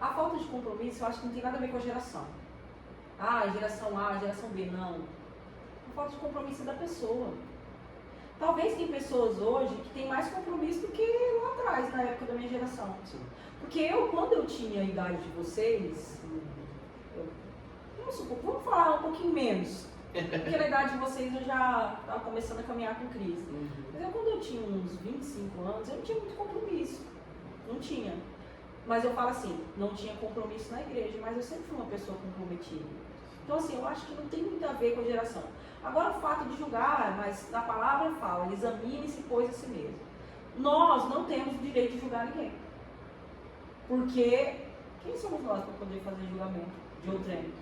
a falta de compromisso eu acho que não tem nada a ver com a geração. Ah, geração A, geração B, não. A falta de compromisso é da pessoa. Talvez tem pessoas hoje que têm mais compromisso do que lá atrás, na época da minha geração. Sim. Porque quando eu tinha a idade de vocês, vamos falar um pouquinho menos. Porque na idade de vocês eu já estava começando a caminhar com Cristo. Mas quando eu tinha uns 25 anos, eu não tinha muito compromisso. Não tinha. Mas eu falo assim, não tinha compromisso na igreja, mas eu sempre fui uma pessoa comprometida. Então assim, eu acho que não tem muito a ver com a geração. Agora o fato de julgar, mas na palavra fala, examine-se, pois, a si mesmo. Nós não temos o direito de julgar ninguém. Porque quem somos nós para poder fazer julgamento de outrem?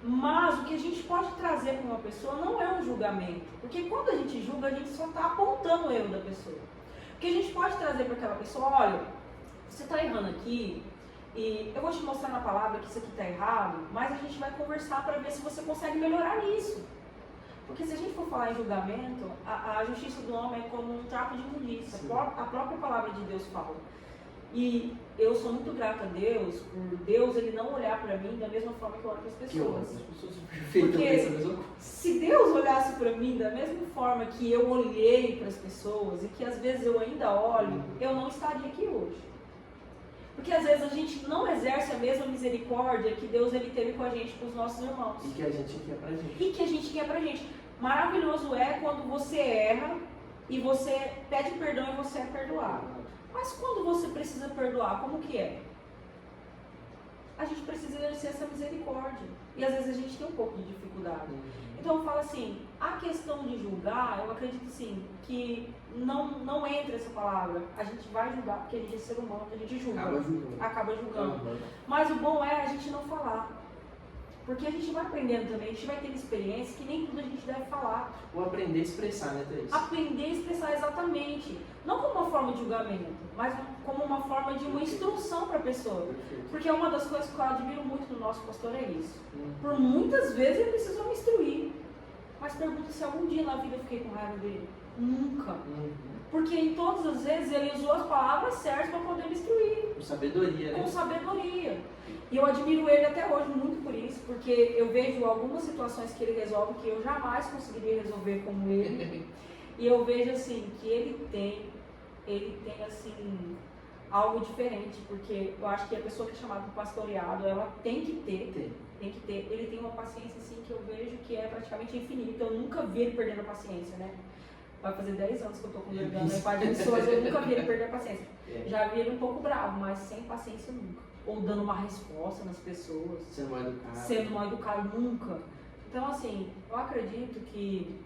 Mas o que a gente pode trazer para uma pessoa não é um julgamento. Porque quando a gente julga, a gente só está apontando o erro da pessoa. O que a gente pode trazer para aquela pessoa: olha, você está errando aqui, e eu vou te mostrar na palavra que isso aqui está errado, mas a gente vai conversar para ver se você consegue melhorar isso. Porque se a gente for falar em julgamento, a justiça do homem é como um trapo de imundícia. A própria palavra de Deus fala. E eu sou muito grata a Deus, por Deus ele não olhar para mim da mesma forma que eu olho para as pessoas. As pessoas são perfeitas, pensam a mesma coisa. Se Deus olhasse para mim da mesma forma que eu olhei para as pessoas, e que às vezes eu ainda olho, eu não estaria aqui hoje. Porque às vezes a gente não exerce a mesma misericórdia que Deus ele teve com a gente, com os nossos irmãos. E que a gente quer pra gente. E que a gente quer pra gente. Maravilhoso é quando você erra e você pede perdão e você é perdoado. Mas quando você precisa perdoar, como que é? a gente precisa exercer essa misericórdia. E às vezes a gente tem um pouco de dificuldade. Então eu falo assim, a questão de julgar, eu acredito sim, que não entra essa palavra. A gente vai julgar, porque a gente é ser humano, a gente julga. Acaba julgando. Mas o bom é a gente não falar. Porque a gente vai aprendendo também, a gente vai tendo experiência que nem tudo a gente deve falar. Ou aprender a expressar, né, Thaís? Aprender a expressar exatamente. Não como uma forma de julgamento, mas como uma forma de uma instrução para a pessoa. Porque uma das coisas que eu admiro muito do nosso pastor é isso. Por muitas vezes ele precisou me instruir. Mas pergunta se algum dia na vida eu fiquei com raiva dele. Nunca. Porque em todas as vezes ele usou as palavras certas para poder me instruir. Com sabedoria, né? Com sabedoria. E eu admiro ele até hoje muito por isso, porque eu vejo algumas situações que ele resolve que eu jamais conseguiria resolver como ele. E eu vejo assim, que ele tem assim, algo diferente, porque eu acho que a pessoa que é chamada de pastoreado, ela tem que ter. Ele tem uma paciência assim que eu vejo que é praticamente infinita. Eu nunca vi ele perdendo a paciência, né? Vai fazer 10 anos que eu tô com ele na Pai de Missões, eu nunca vi ele perder a paciência. Já vi ele um pouco bravo, mas sem paciência nunca. Ou dando uma resposta nas pessoas. Sendo mal educado, nunca. Então, assim, eu acredito que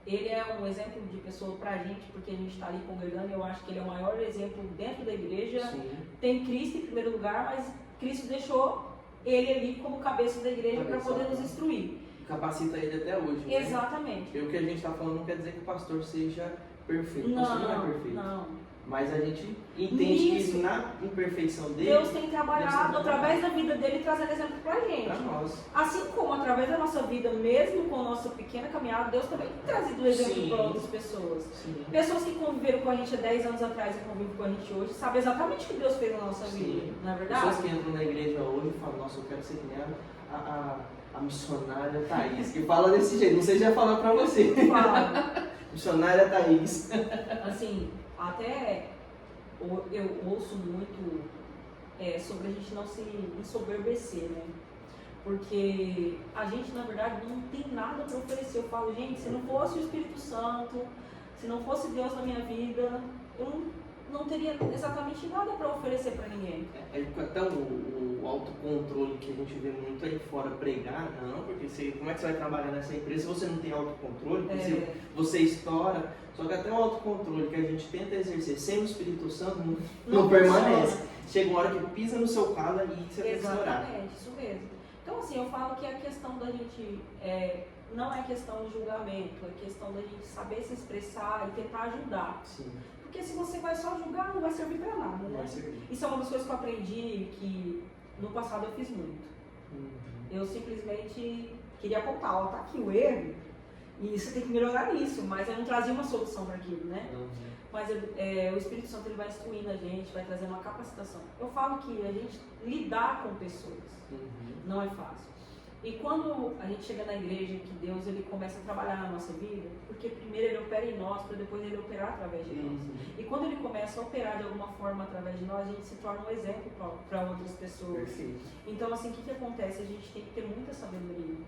ele é um exemplo de pessoa pra gente, porque a gente está ali congregando, e eu acho que ele é o maior exemplo dentro da igreja. Sim. Tem Cristo em primeiro lugar, mas Cristo deixou ele ali como cabeça da igreja para poder nos instruir. Capacita ele até hoje. Né? Exatamente. E o que a gente está falando não quer dizer que o pastor seja perfeito. O pastor não é perfeito. Não. Mas a gente entende que na imperfeição dele, Deus tem trabalhado através da vida dele, trazendo exemplo pra gente. Pra nós. Assim como através da nossa vida, mesmo com a nossa pequena caminhada, Deus também tem trazido exemplo para outras pessoas. Sim. Pessoas que conviveram com a gente há 10 anos atrás e convivem com a gente hoje, sabem exatamente o que Deus fez na nossa vida, não é verdade? Pessoas que entram na igreja hoje e falam, nossa, eu quero ser que nem a missionária Thaís, que fala desse jeito, não sei se já falar pra você. Fala. Missionária Thaís. Assim, até eu ouço muito sobre a gente não se ensoberbecer, né? Porque a gente, na verdade, não tem nada para oferecer. Eu falo, gente, se não fosse o Espírito Santo, se não fosse Deus na minha vida, eu não teria exatamente nada para oferecer para ninguém. Até o autocontrole que a gente vê muito aí fora pregar, não, porque como é que você vai trabalhar nessa empresa se você não tem autocontrole? Porque você estoura, só que até o autocontrole que a gente tenta exercer sem o Espírito Santo não permanece. Chega uma hora que pisa no seu calo e você tem que estourar. Exatamente, isso mesmo. Então assim, eu falo que a questão da gente não é questão de julgamento, é questão da gente saber se expressar e tentar ajudar. Sim. Porque se você vai só julgar, não vai servir para nada, né? Isso é uma das coisas que eu aprendi que no passado eu fiz muito. Eu simplesmente queria apontar, ó, tá aqui o erro, e você tem que melhorar nisso, mas eu não trazia uma solução para aquilo, né? Mas o Espírito Santo ele vai instruindo a gente, vai trazendo uma capacitação. Eu falo que a gente lidar com pessoas não é fácil. E quando a gente chega na igreja, que Deus ele começa a trabalhar na nossa vida, porque primeiro ele opera em nós, para depois ele operar através de nós. E quando ele começa a operar de alguma forma através de nós, a gente se torna um exemplo para outras pessoas. Perfeito. Então, assim, o que acontece? A gente tem que ter muita sabedoria.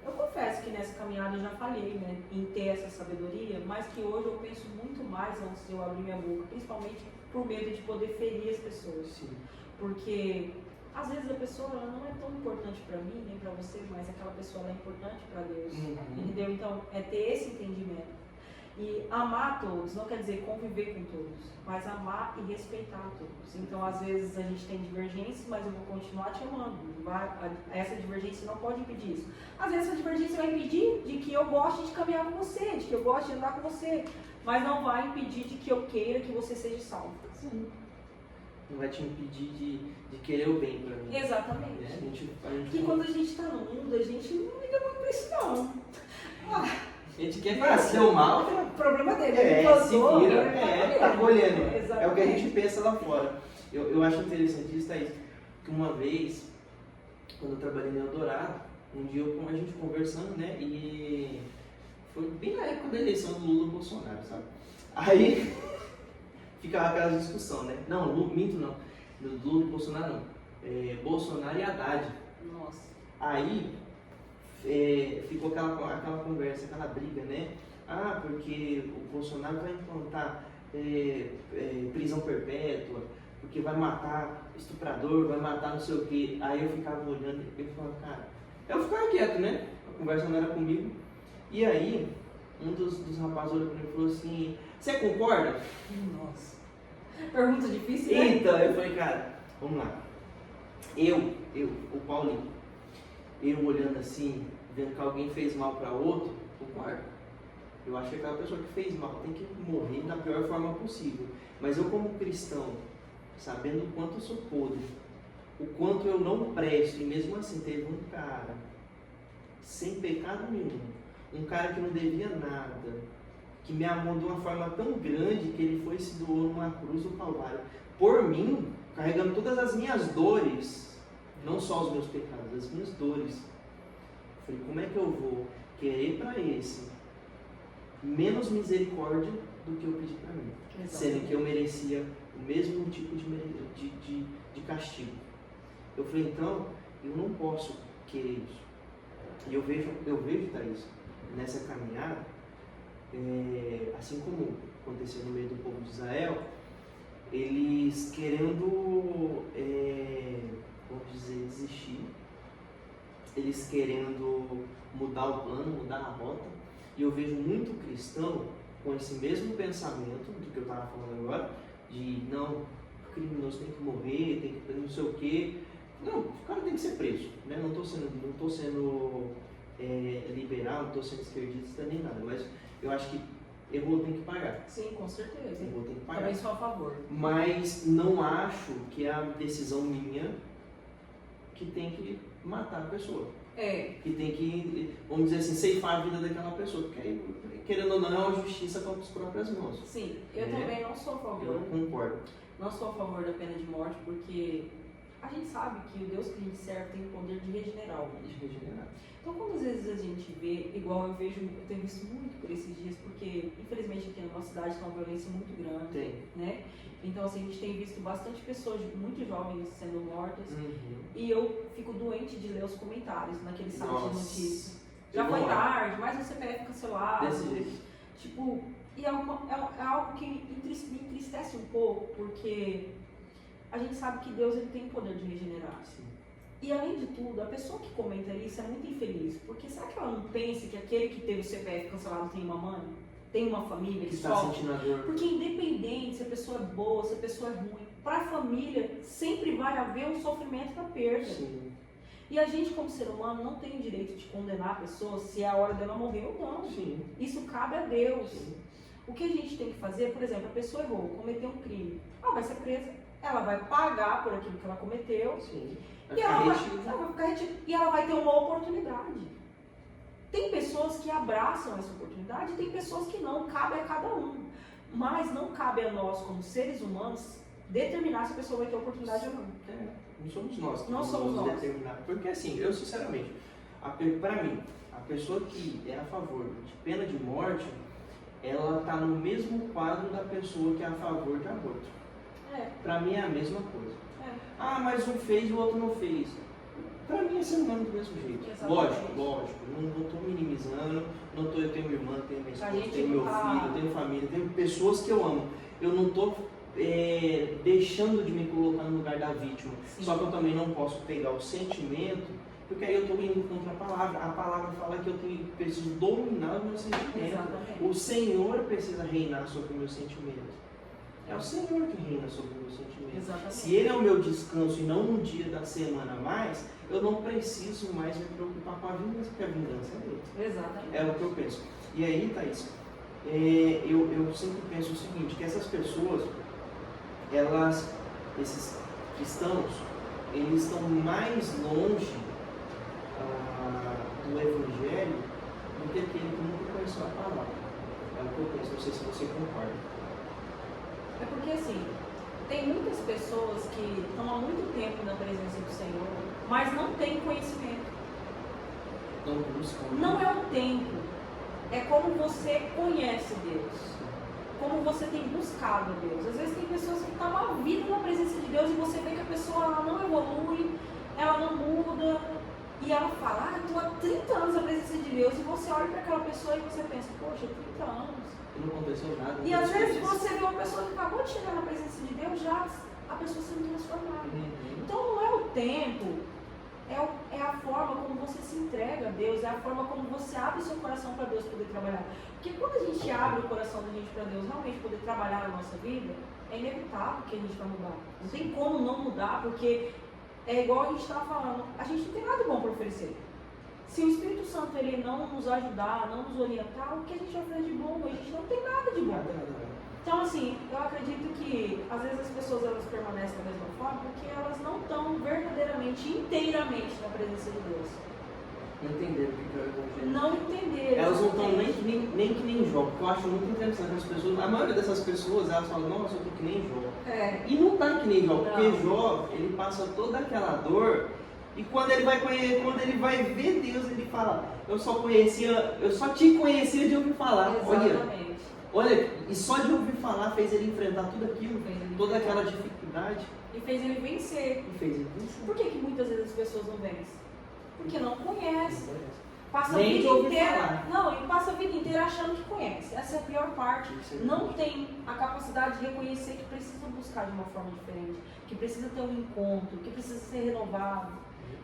Eu confesso que nessa caminhada eu já falhei, né, em ter essa sabedoria, mas que hoje eu penso muito mais antes de eu abrir minha boca, principalmente por medo de poder ferir as pessoas. Sim. Porque às vezes a pessoa ela não é tão importante para mim, nem para você, mas aquela pessoa ela é importante para Deus. Entendeu? Então, é ter esse entendimento. E amar todos, não quer dizer conviver com todos, mas amar e respeitar todos. Então, às vezes a gente tem divergências, mas eu vou continuar te amando. Essa divergência não pode impedir isso. Às vezes essa divergência vai impedir de que eu goste de caminhar com você, de que eu goste de andar com você, mas não vai impedir de que eu queira que você seja salvo. Sim. Não vai te impedir de querer o bem para mim. Exatamente. Porque quando a gente está no mundo, a gente não liga muito para isso, não. A gente quer fazer o mal. O problema dele. Se vira, tá colhendo. É o que a gente pensa lá fora. Eu acho interessante isso, Thaís, que uma vez, quando eu trabalhei em Eldorado, um dia a gente conversando, né, e foi bem na época da eleição do Lula e Bolsonaro, sabe? Aí ficava aquela discussão, né? Não, minto não. Do Lula e Bolsonaro não. Bolsonaro e Haddad. Nossa. Aí ficou aquela conversa, aquela briga, né? Porque o Bolsonaro vai implantar prisão perpétua, porque vai matar estuprador, vai matar não sei o quê. Aí eu ficava olhando e falava, cara, eu ficava quieto, né? A conversa não era comigo. E aí, um dos rapazes olhou pra mim e falou assim, você concorda? Nossa. Pergunta difícil, né? Então, eu falei, cara, vamos lá. Eu, o Paulinho, eu olhando assim, vendo que alguém fez mal para outro, concordo. Eu acho que aquela pessoa que fez mal tem que morrer da pior forma possível. Mas eu como cristão, sabendo o quanto eu sou podre, o quanto eu não presto, e mesmo assim teve um cara, sem pecado nenhum, um cara que não devia nada, que me amou de uma forma tão grande que ele foi e se doou numa cruz do Calvário, por mim, carregando todas as minhas dores, não só os meus pecados, as minhas dores. Eu falei, como é que eu vou querer para esse menos misericórdia do que eu pedi para mim? Exatamente. Sendo que eu merecia o mesmo tipo de castigo. Eu falei, então, eu não posso querer isso. E eu vejo, Thaís, nessa caminhada, assim como aconteceu no meio do povo de Israel, eles querendo, vamos dizer, desistir, eles querendo mudar o plano, mudar a rota, e eu vejo muito cristão com esse mesmo pensamento do que eu estava falando agora, de não, o criminoso tem que morrer, tem que não sei o quê. Não, o cara tem que ser preso, né? Não estou sendo liberal, não estou sendo esquerdista nem nada, mas eu acho que errou, tem que pagar. Sim, com certeza. Errou, tem que pagar. Também sou a favor. Mas não acho que é a decisão minha que tem que matar a pessoa. Que tem que, vamos dizer assim, ceifar a vida daquela pessoa. Porque aí, querendo ou não, é uma justiça com as próprias mãos. Sim, eu também não sou a favor. Eu não concordo. Não sou a favor da pena de morte, porque a gente sabe que o Deus que a gente serve tem o poder de regenerar o mundo. De regenerar. Então, quando às vezes a gente vê, igual eu tenho visto muito por esses dias, porque infelizmente aqui na nossa cidade tem uma violência muito grande, né? Então, assim, a gente tem visto bastante pessoas, muito jovens, sendo mortas, e eu fico doente de ler os comentários naquele site de notícias. Já foi tarde, mais um CPF cancelado. Desse jeito. Tipo, e é algo que me entristece um pouco, porque a gente sabe que Deus ele tem o poder de regenerar. Sim. E além de tudo, a pessoa que comenta isso é muito infeliz, porque será que ela não pensa que aquele que teve o CPF cancelado tem uma mãe, tem uma família que está sentindo a dor? Porque independente se a pessoa é boa, se a pessoa é ruim, para a família sempre vai haver um sofrimento da perda. Sim. E a gente como ser humano não tem o direito de condenar a pessoa se é a hora dela morrer ou não. Sim. Isso cabe a Deus. Sim. O que a gente tem que fazer, por exemplo, a pessoa errou, cometeu um crime, ela vai ser presa, ela vai pagar por aquilo que ela cometeu. Sim. E ela vai ficar retida e ela vai ter uma oportunidade. Tem pessoas que abraçam essa oportunidade e tem pessoas que não, cabe a cada um. Mas não cabe a nós, como seres humanos, determinar se a pessoa vai ter oportunidade ou não. Não somos nós que não somos nós. Determinar. Porque assim, eu sinceramente, para mim, a pessoa que é a favor de pena de morte, ela está no mesmo quadro da pessoa que é a favor de aborto. Para mim é a mesma coisa. Ah, mas um fez e o outro não fez. Para mim é ser humano do mesmo jeito. Exatamente. Lógico. Não estou minimizando. Eu tenho minha irmã, tenho minha esposa, tenho meu filho, tenho família, tenho pessoas que eu amo. Eu não estou deixando de me colocar no lugar da vítima. Sim. Só que eu também não posso pegar o sentimento, porque aí eu estou indo contra a palavra. A palavra fala que eu preciso dominar o meu sentimento. Exatamente. O Senhor precisa reinar sobre o meu sentimento. É o Senhor que reina sobre o meu sentimento. Exatamente. Se Ele é o meu descanso e não um dia da semana a mais, eu não preciso mais me preocupar com a vingança, porque a vingança é dele. Exatamente. É o que eu penso. E aí, Thaís, eu sempre penso o seguinte, que essas pessoas, esses cristãos, eles estão mais longe do Evangelho do que aquele que nunca conheceu a palavra. É o que eu penso, não sei se você concorda. É porque assim, tem muitas pessoas que estão há muito tempo na presença do Senhor, mas não têm conhecimento. Não buscam. Não é o tempo, é como você conhece Deus, como você tem buscado Deus. Às vezes tem pessoas que estão uma vida na presença de Deus e você vê que a pessoa ela não evolui, ela não muda, e ela fala, eu estou há 30 anos na presença de Deus, e você olha para aquela pessoa e você pensa, poxa, 30 anos. Não aconteceu nada. E às vezes você vê uma pessoa que acabou de chegar na presença de Deus, já a pessoa sendo transformada. Uhum. Então não é o tempo, é a forma como você se entrega a Deus, é a forma como você abre seu coração para Deus poder trabalhar. Porque quando a gente abre o coração da gente para Deus realmente poder trabalhar na nossa vida, é inevitável que a gente vai mudar. Não tem como não mudar, porque é igual a gente estava falando, a gente não tem nada bom para oferecer. Se o Espírito Santo ele não nos ajudar, não nos orientar, o que a gente vai fazer de bom? A gente não tem nada de bom. Então, assim, eu acredito que às vezes as pessoas elas permanecem da mesma forma porque elas não estão verdadeiramente, inteiramente na presença de Deus. Não entenderam o que é o evangelho. Não entenderam. Elas não estão nem que nem Jó, porque eu acho muito interessante as pessoas, a maioria dessas pessoas, elas falam, nossa, eu tô que nem Jó. É. E não tá que nem Jó, porque Não. Jó, ele passa toda aquela dor, e quando ele vai ver Deus, ele fala, eu só te conhecia de ouvir falar. Exatamente. Olha, e só de ouvir falar fez ele enfrentar tudo aquilo, toda aquela dificuldade. E fez ele vencer. E fez ele vencer. Por que muitas vezes as pessoas não vencem? Porque não conhecem. Passa a Nem vida de ouvir inteira. falar. Não, e passa a vida inteira achando que conhece. Essa é a pior parte. Não tem a capacidade de reconhecer que precisa buscar de uma forma diferente, que precisa ter um encontro, que precisa ser renovado.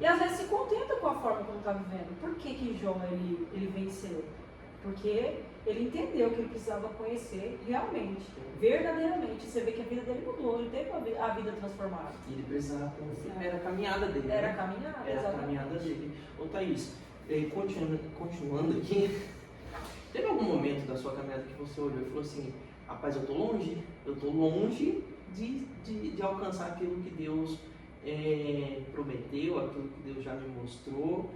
E às vezes se contenta com a forma como está vivendo. Por que Jó ele venceu? Porque ele entendeu que ele precisava conhecer realmente, verdadeiramente. Você vê que a vida dele mudou, ele teve a vida transformada. E ele precisava conhecer. Era a caminhada dele. Era né? a caminhada, Era a exatamente. caminhada dele. Ô Thaís, continuando aqui, teve algum momento da sua caminhada que você olhou e falou assim, rapaz, eu tô longe de alcançar aquilo que Deus prometeu, aquilo que Deus já me mostrou.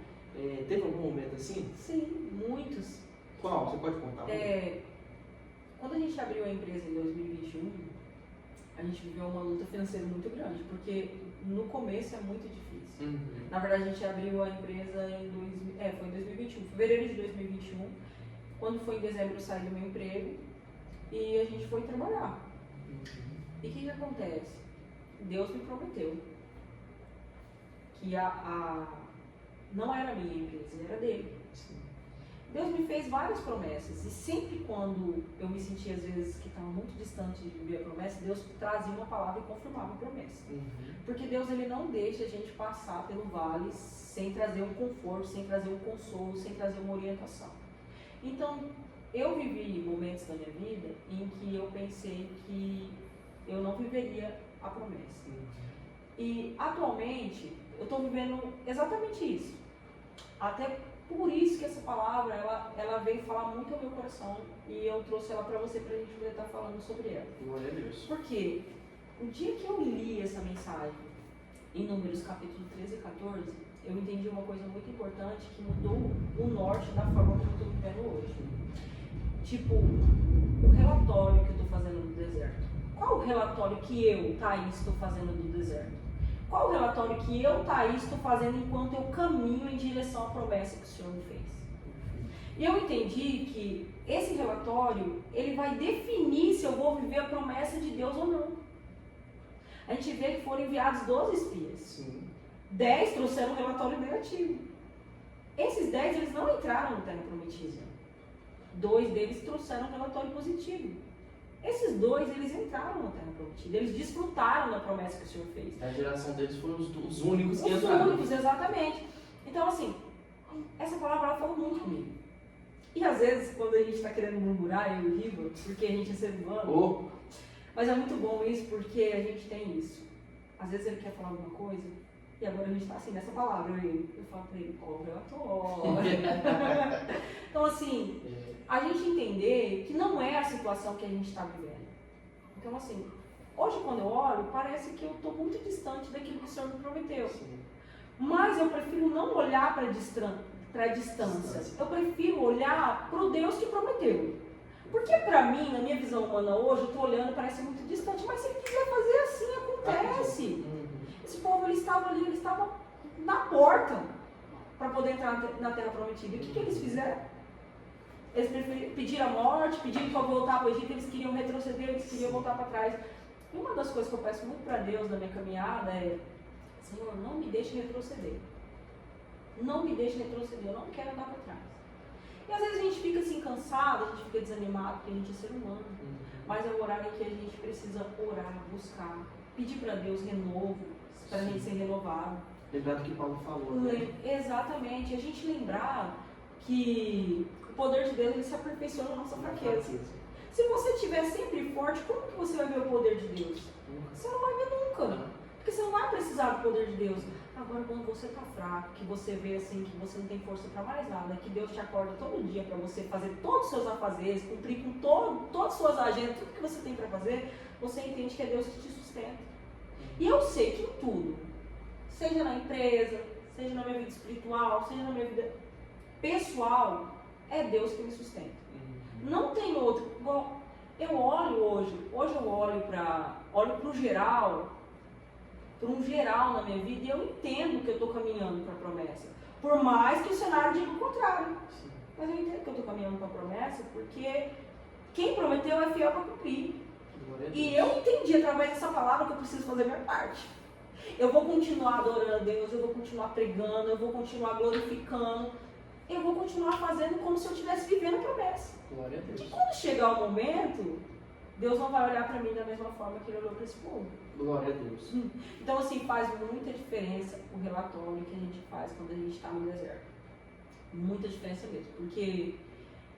Teve algum momento assim? Sim, muitos. Qual? Você pode contar? Quando a gente abriu a empresa em 2021, a gente viveu uma luta financeira muito grande, porque no começo é muito difícil. Uhum. Na verdade, a gente abriu a empresa foi em 2021, fevereiro de 2021. Quando foi em dezembro, eu saí do meu emprego e a gente foi trabalhar. Uhum. E o que acontece? Deus me prometeu que não era a minha empresa, era dele. Sim. Deus me fez várias promessas e sempre quando eu me sentia às vezes que estava muito distante de viver a promessa, Deus trazia uma palavra e confirmava a promessa. Uhum. Porque Deus ele não deixa a gente passar pelo vale sem trazer um conforto, sem trazer um consolo, sem trazer uma orientação. Então, eu vivi momentos da minha vida em que eu pensei que eu não viveria a promessa. Uhum. E atualmente eu estou vivendo exatamente isso. Até por isso que essa palavra ela veio falar muito ao meu coração e eu trouxe ela para você para a gente poder estar falando sobre ela. Glória a Deus. Porque o dia que eu li essa mensagem em Números capítulo 13 e 14, eu entendi uma coisa muito importante que mudou o norte da forma como eu estou vivendo hoje. Tipo, o relatório que eu estou fazendo no deserto. Qual o relatório que eu, Thaís, estou fazendo no deserto? Qual o relatório que eu, Thaís, estou fazendo enquanto eu caminho em direção à promessa que o Senhor me fez? E eu entendi que esse relatório, ele vai definir se eu vou viver a promessa de Deus ou não. A gente vê que foram enviados 12 espias. Sim. 10 trouxeram um relatório negativo. Esses 10, eles não entraram no Terra Prometida. 2 deles trouxeram um relatório positivo. Esses 2, eles entraram na Terra Prometida, eles desfrutaram da promessa que o Senhor fez. A geração deles foram os únicos que Os entraram. únicos, exatamente. Então, assim, essa palavra ela falou muito comigo. E às vezes, quando a gente está querendo murmurar, eu e o Riva, porque a gente é ser humano, mas é muito bom isso, porque a gente tem isso. Às vezes ele quer falar alguma coisa, e agora a gente está assim, nessa palavra, eu falo para ele, ó, relatório. Então, assim, a gente entender que não é a situação que a gente está vivendo. Então, assim, hoje quando eu olho, parece que eu estou muito distante daquilo que o Senhor me prometeu. Sim. Mas eu prefiro não olhar para a distância. Eu prefiro olhar para o Deus que prometeu. Porque para mim, na minha visão humana hoje, eu estou olhando, parece muito distante, mas se ele quiser fazer assim, acontece. Uhum. Esse povo, ele estava na porta para poder entrar na Terra Prometida. E o que eles fizeram? Eles pediram a morte, pediram para voltar para o Egito, eles queriam retroceder, eles queriam voltar para trás. E uma das coisas que eu peço muito para Deus na minha caminhada é: Senhor, não me deixe retroceder. Não me deixe retroceder, eu não quero andar para trás. E às vezes a gente fica assim cansado, a gente fica desanimado, porque a gente é ser humano. Uhum. Mas é o horário em que a gente precisa orar, buscar, pedir para Deus renovo, para a gente ser renovado. Lembrar do que Paulo falou. Né? Exatamente. A gente lembrar que o poder de Deus ele se aperfeiçoa na nossa fraqueza. Se você estiver sempre forte, como que você vai ver o poder de Deus? Você não vai ver nunca. Porque você não vai precisar do poder de Deus. Agora, quando você está fraco, que você vê assim, que você não tem força para mais nada, que Deus te acorda todo dia para você fazer todos os seus afazeres, cumprir com todas as suas agendas, tudo que você tem para fazer, você entende que é Deus que te sustenta. E eu sei que em tudo, seja na empresa, seja na minha vida espiritual, seja na minha vida pessoal, é Deus que me sustenta. Não tem outro. Bom, eu olho hoje eu olho para o geral, para um geral na minha vida, e eu entendo que eu estou caminhando para a promessa. Por mais que o cenário diga o contrário. Mas eu entendo que eu estou caminhando para a promessa, porque quem prometeu é fiel para cumprir. E eu entendi através dessa palavra que eu preciso fazer a minha parte. Eu vou continuar adorando a Deus, eu vou continuar pregando, eu vou continuar glorificando, eu vou continuar fazendo como se eu estivesse vivendo a promessa. Glória a Deus. E quando chegar o momento, Deus não vai olhar para mim da mesma forma que ele olhou para esse povo. Glória a Deus. Então, assim, faz muita diferença o relatório que a gente faz quando a gente está no deserto. Muita diferença mesmo. Porque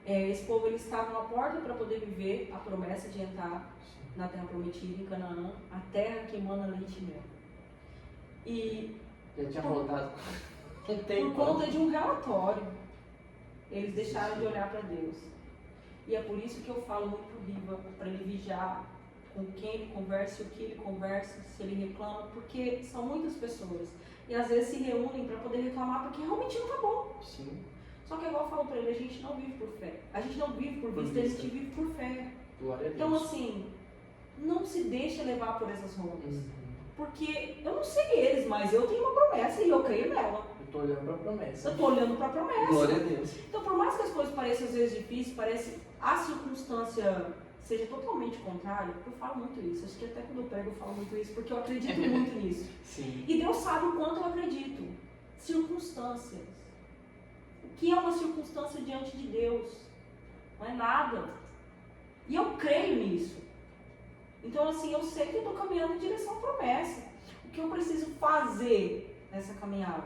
esse povo, eles estavam à porta para poder viver a promessa de entrar na terra prometida, em Canaã, a terra que emana leite e mel. E já tinha rodado. Por conta de um relatório, eles deixaram de olhar para Deus. E é por isso que eu falo muito pro Riva, para ele vigiar com quem ele conversa, o que ele conversa, se ele reclama, porque são muitas pessoas. E às vezes se reúnem para poder reclamar porque realmente não tá bom. Sim. Só que igual eu falo para ele, a gente não vive por fé. A gente não vive por vista, a gente vive por fé. Glória a Deus. Então assim, não se deixa levar por essas ondas. Porque eu não sei eles, mas eu tenho uma promessa e eu creio nela. Eu tô olhando para a promessa. Eu tô olhando para a promessa. Glória a Deus. Então, por mais que as coisas pareçam às vezes difíceis, parece a circunstância seja totalmente contrária, eu falo muito isso. Acho que até quando eu prego eu falo muito isso, porque eu acredito muito nisso. Sim. E Deus sabe o quanto eu acredito. Circunstâncias. O que é uma circunstância diante de Deus? Não é nada. E eu creio nisso. Então, assim, eu sei que eu estou caminhando em direção à promessa. O que eu preciso fazer nessa caminhada?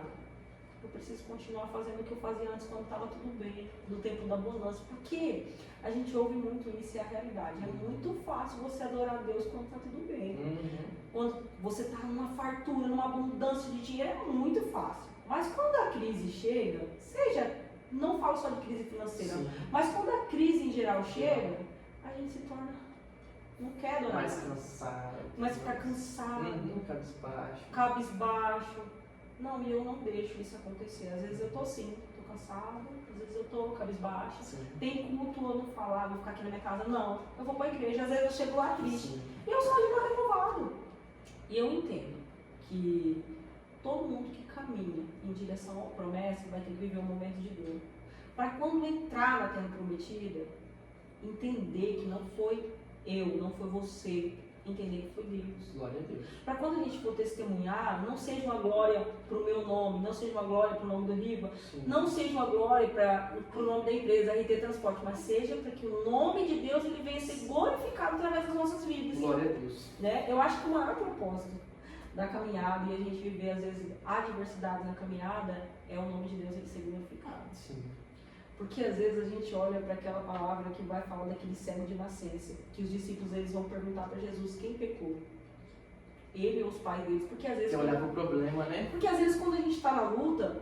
Eu preciso continuar fazendo o que eu fazia antes, quando estava tudo bem, no tempo da bonança. Porque a gente ouve muito isso e é a realidade. É muito fácil você adorar a Deus quando está tudo bem. Quando você está numa fartura, numa abundância de dinheiro, é muito fácil. Mas quando a crise chega, não falo só de crise financeira, mas quando a crise em geral chega, a gente se torna... Não quer adorar mais cansado. Mas ficar cansado. Cabisbaixo. Não, e eu não deixo isso acontecer. Às vezes eu tô assim, tô cansado, às vezes eu tô cabisbaixo. Tem culto, eu não falar, vou ficar aqui na minha casa. Não, eu vou pra igreja, às vezes eu chego lá triste. E eu saio de lá renovado. E eu entendo que todo mundo que caminha em direção à promessa vai ter que viver um momento de dor. Para quando entrar na terra prometida, entender que não foi não foi você, entender que foi Deus. Glória a Deus. Para quando a gente for testemunhar, não seja uma glória para o meu nome, não seja uma glória para o nome do Riva, não seja uma glória para o nome da empresa, RT Transporte, mas seja para que o nome de Deus ele venha a ser glorificado através das nossas vidas. Glória a Deus. Né? Eu acho que o maior propósito da caminhada e a gente viver, às vezes, adversidades na caminhada, é o nome de Deus ele ser glorificado. Sim. Porque às vezes a gente olha para aquela palavra que vai falar daquele cego de nascença, que os discípulos eles vão perguntar para Jesus quem pecou, ele ou os pais deles, porque às vezes... Quer olhar para o problema, né? Porque às vezes quando a gente está na luta,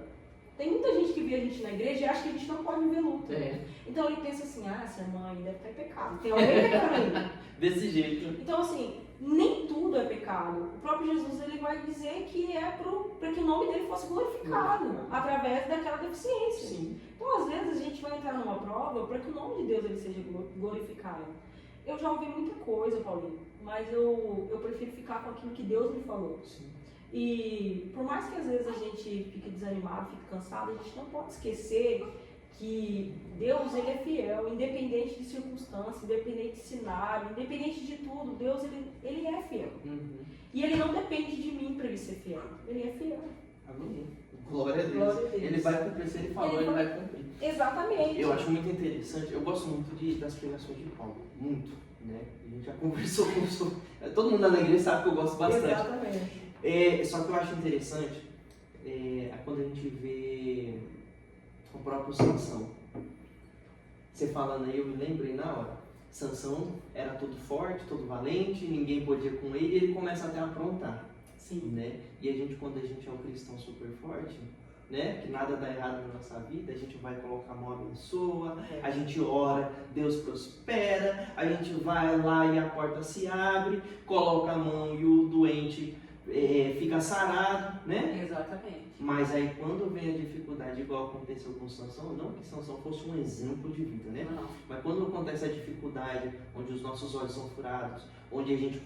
tem muita gente que vê a gente na igreja e acha que a gente não pode viver luta. Então ele pensa assim, essa irmã ainda deve ter pecado, tem alguém pecando ainda. Desse jeito. Então assim, nem tudo é pecado. O próprio Jesus ele vai dizer que é para que o nome dele fosse glorificado através daquela deficiência. Sim. Então às vezes a gente vai entrar numa prova para que o nome de Deus ele seja glorificado. Eu já ouvi muita coisa, Paulinho, mas eu prefiro ficar com aquilo que Deus me falou. Sim. E por mais que às vezes a gente fique desanimado, fique cansado, a gente não pode esquecer que Deus ele é fiel, independente de circunstância, independente de cenário, independente de tudo, Deus ele é fiel. E ele não depende de mim para ele ser fiel, ele é fiel. Amém. Glória a Deus. Glória a Deus. Ele vai cumprir, se ele falou, ele vai cumprir. Exatamente. Eu acho muito interessante, eu gosto muito das pregações de Paulo, muito. né? A gente já conversou com todo mundo na igreja sabe que eu gosto bastante. Exatamente. Só que eu acho interessante quando a gente vê o próprio Sansão. Você falando aí, eu me lembrei na hora. Sansão era todo forte, todo valente, ninguém podia com ele, e ele começa até a aprontar. Sim. Né? E quando a gente é um cristão super forte, né? Que nada dá errado na nossa vida, a gente vai colocar a mão, abençoa, a gente ora, Deus prospera, a gente vai lá e a porta se abre, coloca a mão e o doente fica sarado, né? Exatamente. Mas aí quando vem a dificuldade, igual aconteceu com Sansão, não que Sansão fosse um exemplo de vida, né? Não. Mas quando acontece a dificuldade, onde os nossos olhos são furados, onde a gente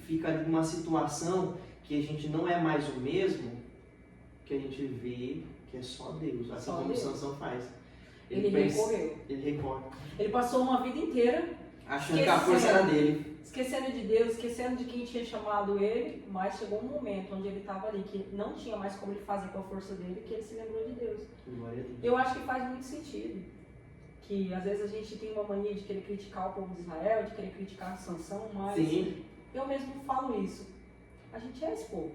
fica ali numa situação que a gente não é mais o mesmo, que a gente vê que é só Deus, assim Só como Deus. Sansão faz. Ele recorreu. Ele recorre. Ele passou uma vida inteira Achando que a força era dele. esquecendo de Deus, esquecendo de quem tinha chamado ele, mas chegou um momento onde ele estava ali, que não tinha mais como ele fazer com a força dele, que ele se lembrou de Deus. Glória a Deus. Eu acho que faz muito sentido. Que às vezes a gente tem uma mania de querer criticar o povo de Israel, de querer criticar a Sansão, mas Sim. eu mesmo falo isso. A gente é esse povo.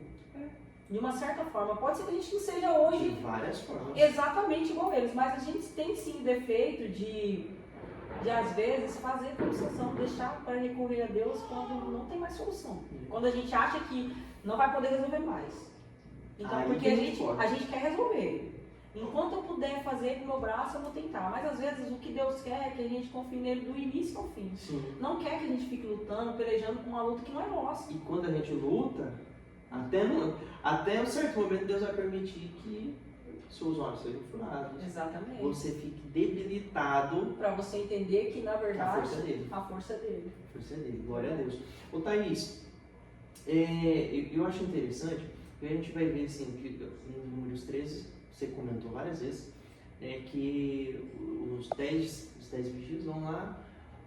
De uma certa forma. Pode ser que a gente não seja hoje De várias formas. exatamente igual eles, mas a gente tem sim o defeito de às vezes fazer como Sansão, deixar para recorrer a Deus quando não tem mais solução. Quando a gente acha que não vai poder resolver mais. Então, Aí porque que a gente quer resolver. Enquanto eu puder fazer com o meu braço, eu vou tentar. Mas às vezes o que Deus quer é que a gente confie nele do início ao fim. Sim. Não quer que a gente fique lutando, pelejando com uma luta que não é nossa. E quando a gente luta, até um certo momento Deus vai permitir que seus olhos sejam furados. Exatamente. Você fique debilitado. Para você entender que na verdade A força dele. A força dele. A força dele. Glória a Deus. Ô Thaís, eu acho interessante, porque a gente vai ver assim, que em Números 13, você comentou várias vezes, que os 10 vigias vão lá,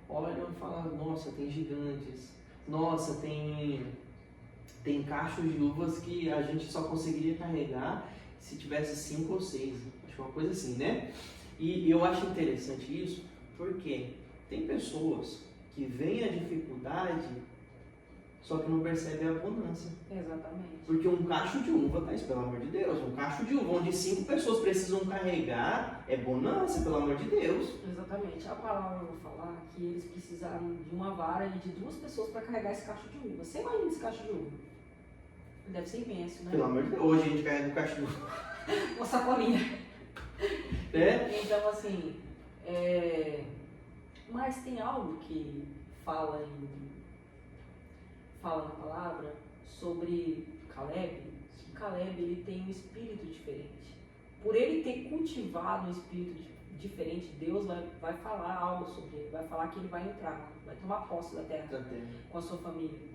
olham e falam, nossa, tem gigantes, nossa, tem cachos de uvas que a gente só conseguiria carregar se tivesse 5 ou 6, acho que uma coisa assim, né? E eu acho interessante isso, porque tem pessoas que veem a dificuldade, só que não percebem a abundância. Exatamente. Porque um cacho de uva, Thaís, pelo amor de Deus, um cacho de uva onde 5 pessoas precisam carregar, é bonança, pelo amor de Deus. Exatamente. A palavra eu vou falar que eles precisaram de uma vara e de 2 pessoas para carregar esse cacho de uva. Você imagina esse cacho de uva? Deve ser imenso, né? Pelo amor de Deus, hoje a gente carrega um cacho de uva. Uma sacolinha. Então, assim, mas tem algo que fala na palavra sobre Caleb, que Caleb ele tem um espírito diferente. Por ele ter cultivado um espírito diferente, Deus vai falar algo sobre ele, vai falar que ele vai entrar, vai tomar posse da terra com a sua família.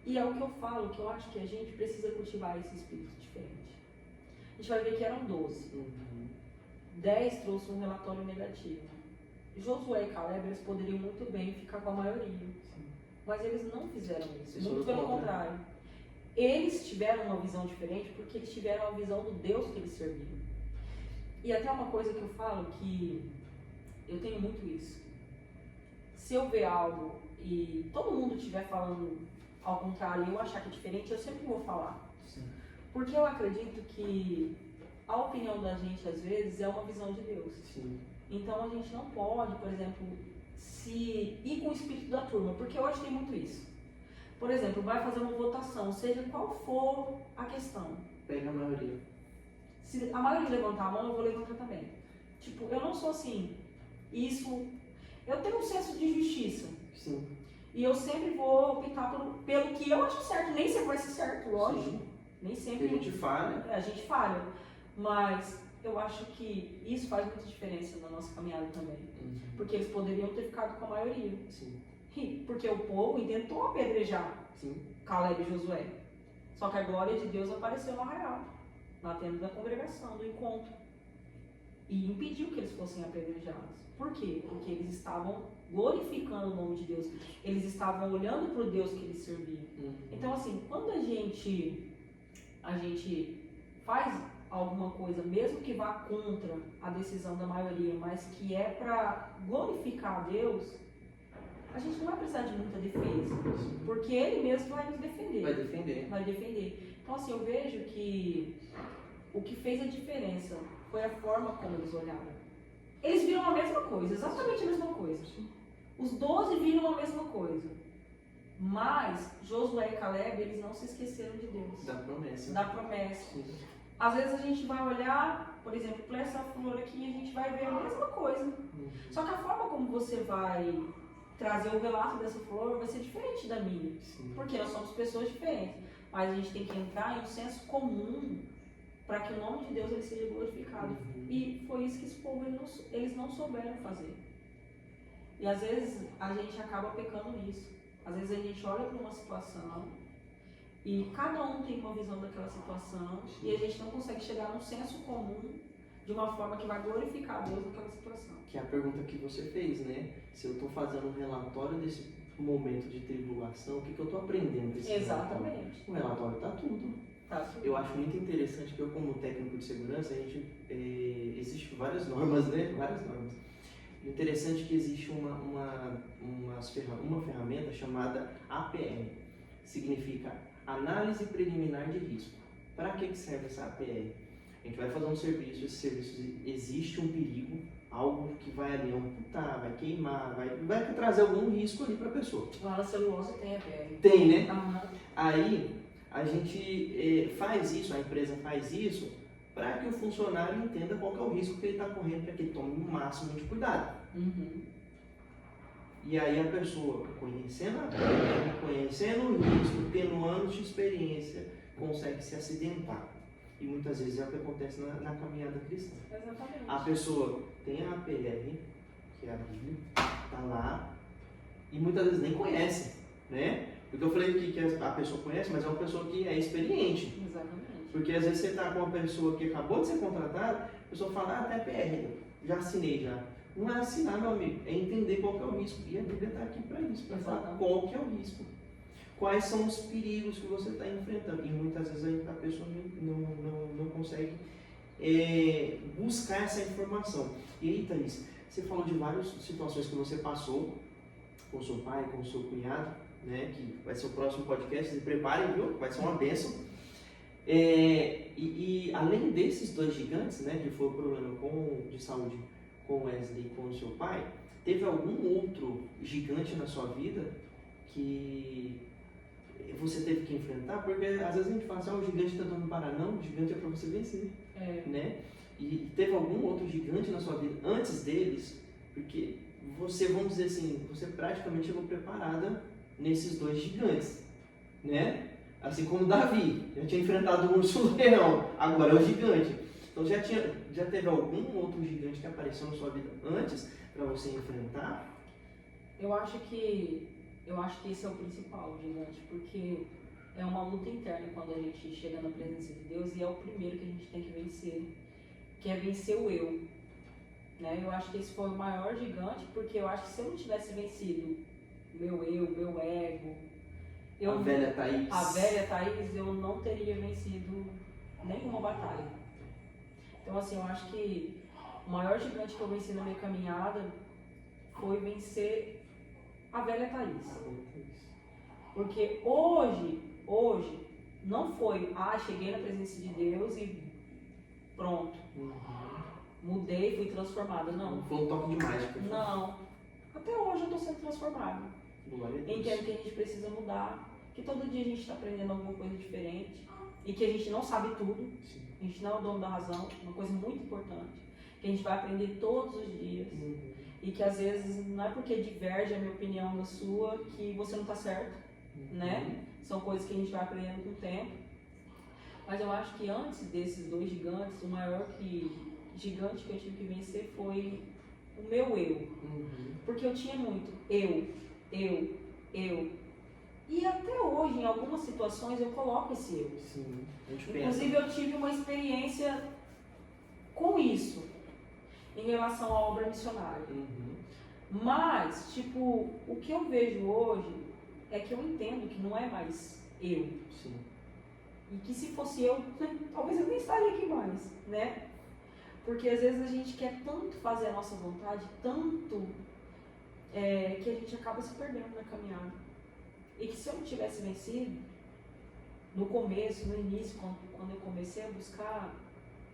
E é o que eu falo, que eu acho que a gente precisa cultivar esse espírito diferente. A gente vai ver que eram 12. 10 trouxe um relatório negativo. Josué e Caleb, eles poderiam muito bem ficar com a maioria. Sim. Mas eles não fizeram isso, muito pelo contrário. Eles tiveram uma visão diferente porque eles tiveram a visão do Deus que eles serviam. E até uma coisa que eu falo, que eu tenho muito isso. Se eu ver algo e todo mundo estiver falando ao contrário e eu achar que é diferente, eu sempre vou falar. Sim. Porque eu acredito que a opinião da gente, às vezes, é uma visão de Deus. Sim. Então, a gente não pode, por exemplo, se ir com o espírito da turma, porque hoje tem muito isso. Por exemplo, vai fazer uma votação, seja qual for a questão. Pega a maioria. Se a maioria levantar a mão, eu vou levantar também. Tipo, eu não sou assim. Isso... Eu tenho um senso de justiça. Sim. E eu sempre vou optar pelo que eu acho certo. Nem sempre vai ser certo, lógico. Sim. Nem sempre. A gente falha. A gente falha. Mas eu acho que isso faz muita diferença na nossa caminhada também. Porque eles poderiam ter ficado com a maioria. Sim. Porque o povo intentou apedrejar Caleb e Josué. Só que a glória de Deus apareceu no arraial, na tenda da congregação, do encontro. E impediu que eles fossem apedrejados. Por quê? Porque eles estavam glorificando o nome de Deus. Eles estavam olhando para o Deus que eles serviam. Então, assim, quando a gente faz alguma coisa, mesmo que vá contra a decisão da maioria, mas que é para glorificar a Deus, a gente não vai precisar de muita defesa, porque ele mesmo vai nos defender. Vai defender. Vai defender. Então, assim, eu vejo que o que fez a diferença foi a forma como eles olharam. Eles viram a mesma coisa, exatamente a mesma coisa. Os 12 viram a mesma coisa. Mas Josué e Caleb, eles não se esqueceram de Deus. Da promessa. Da promessa. Às vezes a gente vai olhar, por exemplo, para essa flor aqui e a gente vai ver a mesma coisa. Só que a forma como você vai trazer o relato dessa flor vai ser diferente da minha. Sim. Porque nós somos pessoas diferentes. Mas a gente tem que entrar em um senso comum para que o nome de Deus ele seja glorificado. E foi isso que esse povo eles não souberam fazer. E às vezes a gente acaba pecando nisso. Às vezes a gente olha para uma situação e cada um tem uma visão daquela situação. Sim. E a gente não consegue chegar num senso comum de uma forma que vai glorificar Deus naquela situação. Que é a pergunta que você fez, né? Se eu estou fazendo um relatório desse momento de tribulação, o que eu estou aprendendo desse Exatamente. Relatório? O relatório está tudo. Eu acho muito interessante que eu, como técnico de segurança, a gente existe várias normas, né? Várias normas. Interessante que existe uma ferramenta chamada APR, significa Análise Preliminar de Risco. Para que serve essa APR? A gente vai fazer um serviço, esse serviço existe um perigo, algo que vai ali amputar, vai queimar, vai trazer algum risco ali para a pessoa. Lá na celulose tem APR. Tem, né? Uhum. Aí a gente faz isso, a empresa faz isso, para que o funcionário entenda qual que é o risco que ele está correndo, para que ele tome o máximo de cuidado. Uhum. E aí a pessoa, conhecendo a pele, conhecendo o risco, tendo anos de experiência, consegue se acidentar. E muitas vezes é o que acontece na caminhada cristã. Exatamente. A pessoa tem a APR, que é a Bíblia, está lá, e muitas vezes nem conhece, né? Porque eu falei que a pessoa conhece, mas é uma pessoa que é experiente. Exatamente. Porque às vezes você está com uma pessoa que acabou de ser contratada, a pessoa fala, até PR, já assinei já. Não é assinar, meu amigo, é entender qual que é o risco. E a Bíblia está aqui para isso, para falar qual que é o risco. Quais são os perigos que você está enfrentando. E muitas vezes a pessoa não consegue buscar essa informação. E aí, Thaís, você falou de várias situações que você passou com o seu pai, com o seu cunhado, né, que vai ser o próximo podcast, se preparem, viu? Vai ser uma bênção. E além desses dois gigantes, né, que foi o problema de saúde com Wesley e com o seu pai, teve algum outro gigante na sua vida que você teve que enfrentar? Porque às vezes a gente fala assim, o gigante está dando para não, o gigante é para você vencer, né? E teve algum outro gigante na sua vida antes deles? Porque você, vamos dizer assim, você praticamente chegou preparada nesses dois gigantes, né? Assim como Davi, já tinha enfrentado o urso-leão, agora é o gigante. Então já teve algum outro gigante que apareceu na sua vida antes para você enfrentar? Eu acho que esse é o principal gigante, porque é uma luta interna quando a gente chega na presença de Deus e é o primeiro que a gente tem que vencer, que é vencer o eu. Né? Eu acho que esse foi o maior gigante, porque eu acho que se eu não tivesse vencido meu eu, meu ego, a velha Thaís, eu não teria vencido nenhuma batalha. Então, assim, eu acho que o maior gigante que eu venci na minha caminhada foi vencer a velha Thaís. Porque hoje, não foi, cheguei na presença de Deus e pronto. Mudei, fui transformada. Não foi um toque de mágica. Não. Até hoje eu estou sendo transformada. Entendo que a gente precisa mudar, que todo dia a gente está aprendendo alguma coisa diferente e que a gente não sabe tudo. Sim. A gente não é o dono da razão, uma coisa muito importante, que a gente vai aprender todos os dias. E que às vezes não é porque diverge a minha opinião da sua que você não está certo, né? São coisas que a gente vai aprendendo com o tempo. Mas eu acho que antes desses dois gigantes, o maior gigante que eu tive que vencer foi o meu eu. Porque eu tinha muito eu. E até hoje, em algumas situações, eu coloco esse eu. Sim, inclusive, eu tive uma experiência com isso, em relação à obra missionária. Mas, o que eu vejo hoje é que eu entendo que não é mais eu. Sim. E que se fosse eu, talvez eu nem estaria aqui mais, né? Porque às vezes a gente quer tanto fazer a nossa vontade, tanto que a gente acaba se perdendo na caminhada. E que se eu não tivesse vencido, no começo, no início, quando eu comecei a buscar,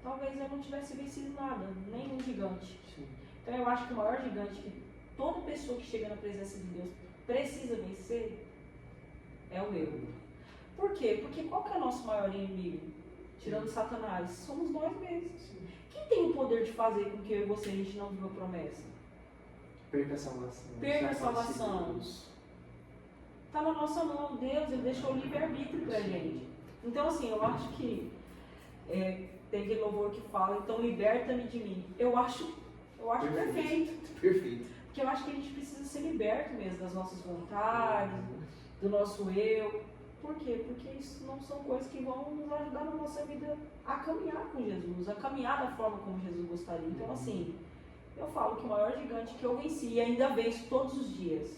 talvez eu não tivesse vencido nada, nenhum gigante. Sim. Então eu acho que o maior gigante que toda pessoa que chega na presença de Deus precisa vencer é o eu. Por quê? Porque qual que é o nosso maior inimigo? Tirando Satanás, somos nós mesmos. Quem tem o poder de fazer com que eu e você a gente não viva a promessa? Perca a salvação. Perca a salvação. Está na nossa mão. Deus, ele deixou o livre-arbítrio pra gente. Então assim, eu acho que tem aquele louvor que fala, então liberta-me de mim. Eu acho perfeito. Perfeito. Porque eu acho que a gente precisa ser liberto mesmo das nossas vontades, do nosso eu. Por quê? Porque isso não são coisas que vão nos ajudar na nossa vida a caminhar com Jesus, a caminhar da forma como Jesus gostaria. Então assim, eu falo que o maior gigante que eu venci e ainda venço todos os dias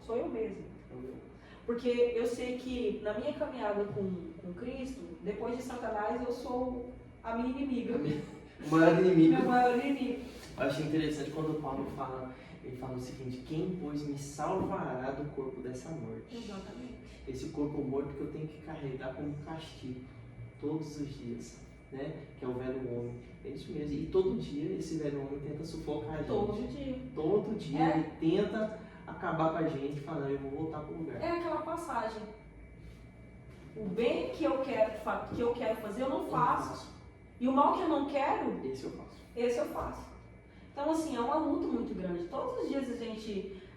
sou eu mesmo. Porque eu sei que na minha caminhada com Cristo, depois de Satanás, eu sou a minha inimiga. O maior inimigo. Meu maior inimigo. Eu achei interessante quando o Paulo fala, ele fala o seguinte: quem, pois, me salvará do corpo dessa morte? Exatamente. Esse corpo morto que eu tenho que carregar como castigo todos os dias, né? Que é o velho homem. É isso mesmo. E todo dia esse velho homem tenta sufocar a gente. Todo dia. Todo dia ele tenta acabar com a gente, falando, eu vou voltar pro lugar. É aquela passagem. O bem que eu quero fazer, eu não faço. E o mal que eu não quero, esse eu faço. Então, assim, é uma luta muito grande. Todos os dias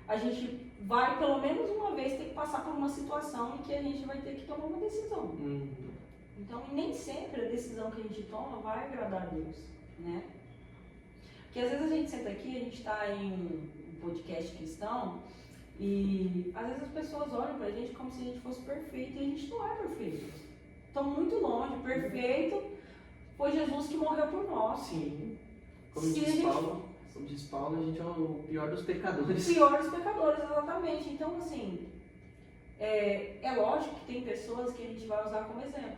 a gente vai, pelo menos uma vez, ter que passar por uma situação em que a gente vai ter que tomar uma decisão. Então, nem sempre a decisão que a gente toma vai agradar a Deus, né? Porque às vezes a gente senta aqui, a gente está em um podcast cristão e às vezes as pessoas olham pra gente como se a gente fosse perfeito e a gente não é perfeito. Estamos muito longe. Perfeito foi Jesus que morreu por nós. Sim. Como diz Paulo, a gente é o pior dos pecadores. O pior dos pecadores, exatamente. Então, assim, é lógico que tem pessoas que a gente vai usar como exemplo.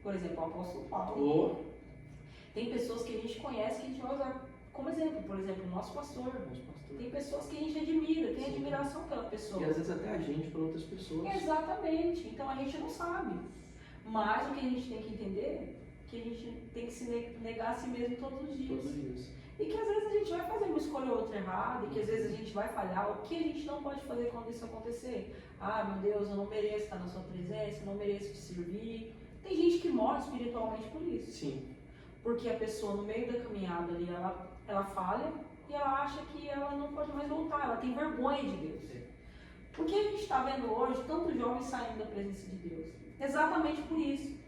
Por exemplo, o apóstolo Paulo. Tem pessoas que a gente conhece que a gente vai usar como exemplo. Por exemplo, o nosso pastor. Tem pessoas que a gente admira, tem admiração pela pessoa. E às vezes até a gente por outras pessoas. Exatamente. Então a gente não sabe. Mas o que a gente tem que entender é que a gente tem que se negar a si mesmo todos os dias. E que às vezes a gente vai fazer uma escolha ou outra errada, e que às vezes a gente vai falhar. O que a gente não pode fazer quando isso acontecer? Ah, meu Deus, eu não mereço estar na sua presença, eu não mereço te servir. Tem gente que morre espiritualmente por isso. Sim. Porque a pessoa no meio da caminhada ali, ela falha e ela acha que ela não pode mais voltar, ela tem vergonha de Deus. Porque a gente está vendo hoje tantos jovens saindo da presença de Deus? Exatamente por isso.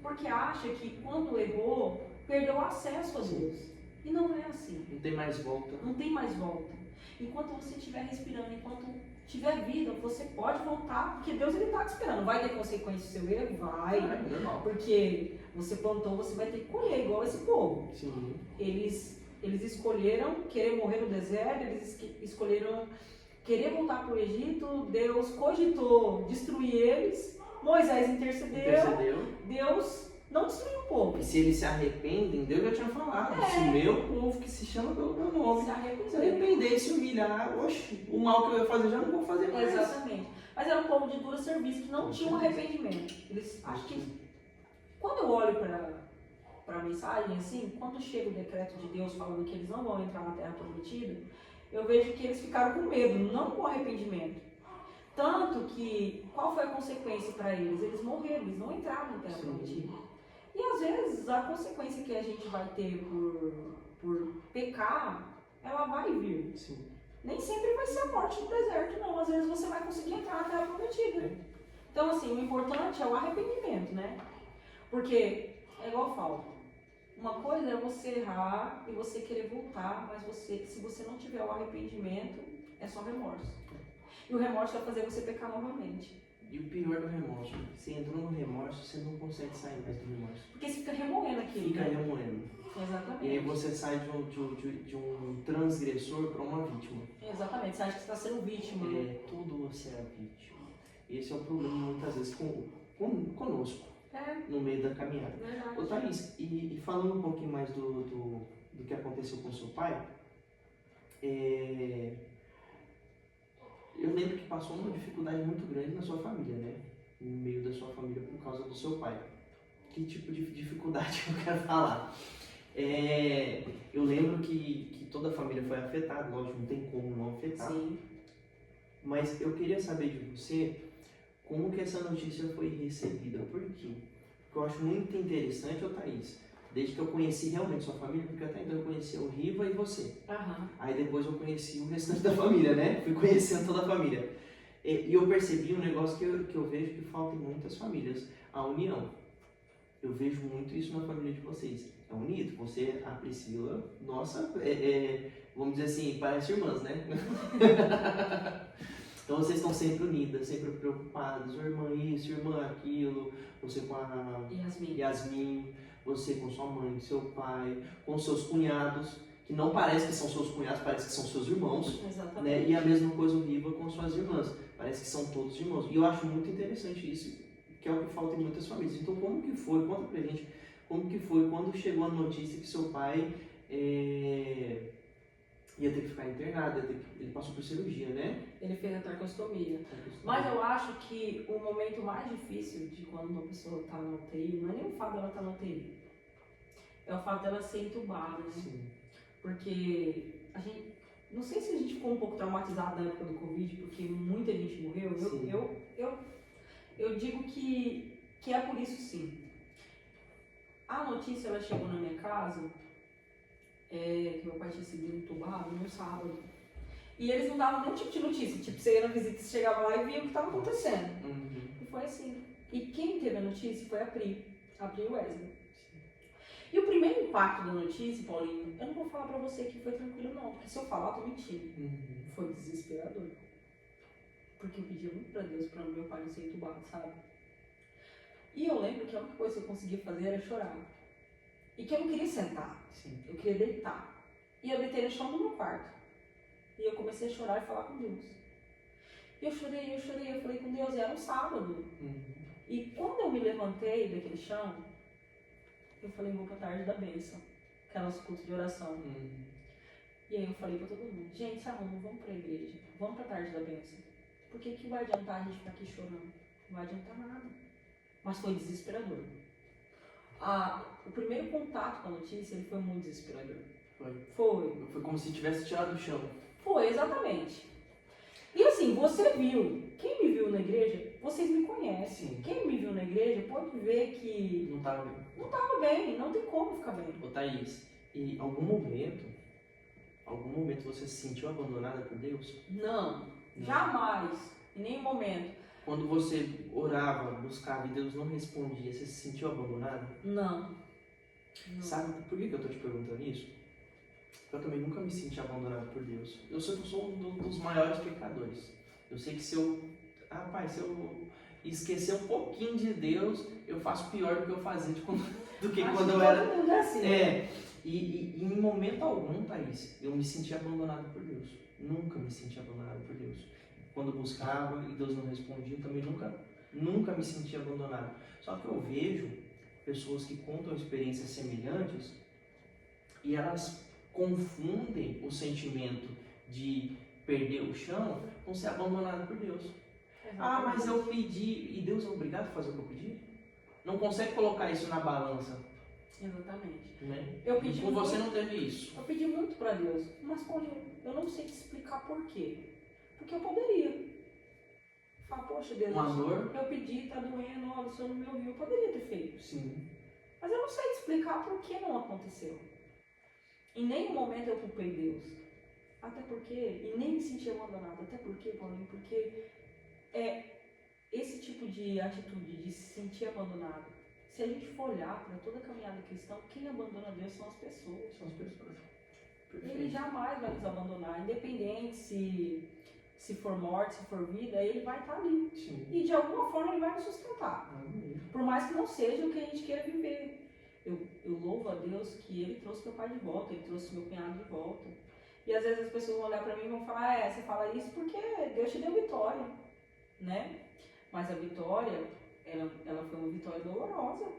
Porque acha que quando errou, perdeu o acesso a Deus. E não é assim. Não tem mais volta. Não tem mais volta. Enquanto você estiver respirando, enquanto tiver vida, você pode voltar, porque Deus está te esperando. Vai ter consequência do seu erro? Vai. Normal. Porque você plantou, você vai ter que colher, igual esse povo. Sim. Eles escolheram querer morrer no deserto, eles escolheram querer voltar para o Egito, Deus cogitou destruir eles, Moisés intercedeu. Deus não destruiu o povo. E se eles se arrependem, Deus já tinha falado, se o meu povo que se chama pelo meu nome se arrepender e se humilhar, oxe, o mal que eu ia fazer já não vou fazer mais. Exatamente. Mas era um povo de duro serviço que não tinha um arrependimento. Eles acham que quando eu olho para a mensagem, assim, quando chega o decreto de Deus falando que eles não vão entrar na terra prometida, eu vejo que eles ficaram com medo, não com arrependimento. Tanto que, qual foi a consequência para eles? Eles morreram, eles não entraram na terra prometida. E às vezes a consequência que a gente vai ter por pecar, ela vai vir. Sim. Nem sempre vai ser a morte no deserto, não. Às vezes você vai conseguir entrar na terra prometida. Então, assim, o importante é o arrependimento, né? Porque, é igual eu falo, uma coisa é você errar e você querer voltar, mas se você não tiver o arrependimento, é só remorso. E o remorso vai fazer você pecar novamente. E o pior do remorso, você entrou no remorso, você não consegue sair mais do remorso. Porque você fica remoendo aquilo. Fica remoendo. Exatamente. E aí você sai de um transgressor para uma vítima. Exatamente, você acha que você está sendo vítima. Tudo você é vítima. Esse é o problema muitas vezes conosco, no meio da caminhada. Verdade. Ô Thaís, e falando um pouquinho mais do que aconteceu com seu pai, Eu lembro que passou uma dificuldade muito grande na sua família, né? No meio da sua família por causa do seu pai. Que tipo de dificuldade eu quero falar? Eu lembro que toda a família foi afetada, lógico, não tem como não afetar. Sim. Mas eu queria saber de você como que essa notícia foi recebida. Por quê? Porque eu acho muito interessante, Thaís, desde que eu conheci realmente sua família, porque até então eu conheci o Riva e você. Aham. Aí depois eu conheci o restante da família, né? Fui conhecendo toda a família. E eu percebi um negócio que eu vejo que falta em muitas famílias, a união. Eu vejo muito isso na família de vocês. É unido. Você, a Priscila, nossa, vamos dizer assim, parece irmãs, né? Então vocês estão sempre unidas, sempre preocupadas. Irmã isso, irmã aquilo. Você com a Yasmin, você com sua mãe, seu pai, com seus cunhados, que não parece que são seus cunhados, parece que são seus irmãos. Exatamente. Né? E a mesma coisa o Riva com suas irmãs. Parece que são todos irmãos. E eu acho muito interessante isso, que é o que falta em muitas famílias. Então, como que foi? Conta pra gente como que foi quando chegou a notícia que seu pai ia ter que ficar internado, ele passou por cirurgia, né? Ele fez a torcostomia. Mas eu acho que o momento mais difícil de quando uma pessoa está na UTI, não é nem o fato dela estar na UTI, é o fato dela ser entubada, né? Sim. Porque a gente, não sei se a gente ficou um pouco traumatizado na época do Covid, porque muita gente morreu. Eu digo que é por isso sim. A notícia ela chegou na minha casa, que meu pai tinha sido entubado no sábado. E eles não davam nenhum tipo de notícia. Tipo, você ia na visita, você chegava lá e via o que estava acontecendo. Uhum. E foi assim. E quem teve a notícia foi a Pri Wesley. E o primeiro impacto da notícia, Paulinho, eu não vou falar pra você que foi tranquilo não, porque se eu falar, eu tô mentindo. Uhum. Foi desesperador. Porque eu pedia muito pra Deus pra meu pai não ser entubado, sabe? E eu lembro que a única coisa que eu conseguia fazer era chorar. E que eu não queria sentar, Sim. eu queria deitar. E eu deitei no chão do meu quarto. E eu comecei a chorar e falar com Deus. E eu chorei, eu falei com Deus, e era um sábado. Uhum. E quando eu me levantei daquele chão, eu falei, vou pra tarde da bênção, que é nosso culto de oração. Uhum. E aí eu falei pra todo mundo, gente, arruma, vamos pra igreja, vamos pra tarde da bênção. Por que vai adiantar a gente ficar aqui chorando? Não vai adiantar nada. Mas foi desesperador. O primeiro contato com a notícia, ele foi muito desesperador. Foi como se tivesse tirado do chão. Foi, exatamente. E assim, você viu, quem me viu na igreja, vocês me conhecem. Sim. Quem me viu na igreja pode ver que Não estava bem. não estava bem, não tem como ficar bem. Ô Thaís, e em algum momento você se sentiu abandonada por Deus? Não, jamais, em nenhum momento. Quando você orava, buscava e Deus não respondia, você se sentiu abandonada? Não. Sabe por que eu estou te perguntando isso? Eu também nunca me senti abandonado por Deus. Eu sou um dos maiores pecadores. Eu sei que se eu esquecer um pouquinho de Deus, eu faço pior do que eu fazia do que quando eu era. Todo mundo é assim. E em momento algum, Thaís, eu me senti abandonado por Deus. Nunca me senti abandonado por Deus. Quando buscava e Deus não respondia, eu também nunca me senti abandonado. Só que eu vejo pessoas que contam experiências semelhantes e elas confundem o sentimento de perder o chão com ser abandonado por Deus. Ah, mas eu pedi e Deus é obrigado a fazer o que eu pedi? Não consegue colocar isso na balança. Exatamente. Né? Eu pedi com você não teve isso. Eu pedi muito para Deus, mas eu não sei te explicar por quê. Porque eu poderia. Falar, poxa Deus, eu pedi, tá doendo, olha, o Senhor não me ouviu, eu poderia ter feito. Sim. Mas eu não sei te explicar por que não aconteceu. Em nenhum momento eu culpei Deus. Até porque, e nem me senti abandonado. Até porque, Paulinho, porque esse tipo de atitude de se sentir abandonado, se a gente for olhar para toda a caminhada cristã, quem abandona Deus são as pessoas. Ele jamais vai nos abandonar, independente se for morte, se for vida, ele vai estar ali. Sim. E de alguma forma ele vai nos sustentar. Por mais que não seja o que a gente queira viver. Eu louvo a Deus que ele trouxe meu pai de volta, ele trouxe meu cunhado de volta. E às vezes as pessoas vão olhar para mim e vão falar, você fala isso porque Deus te deu vitória, né? Mas a vitória, ela foi uma vitória dolorosa.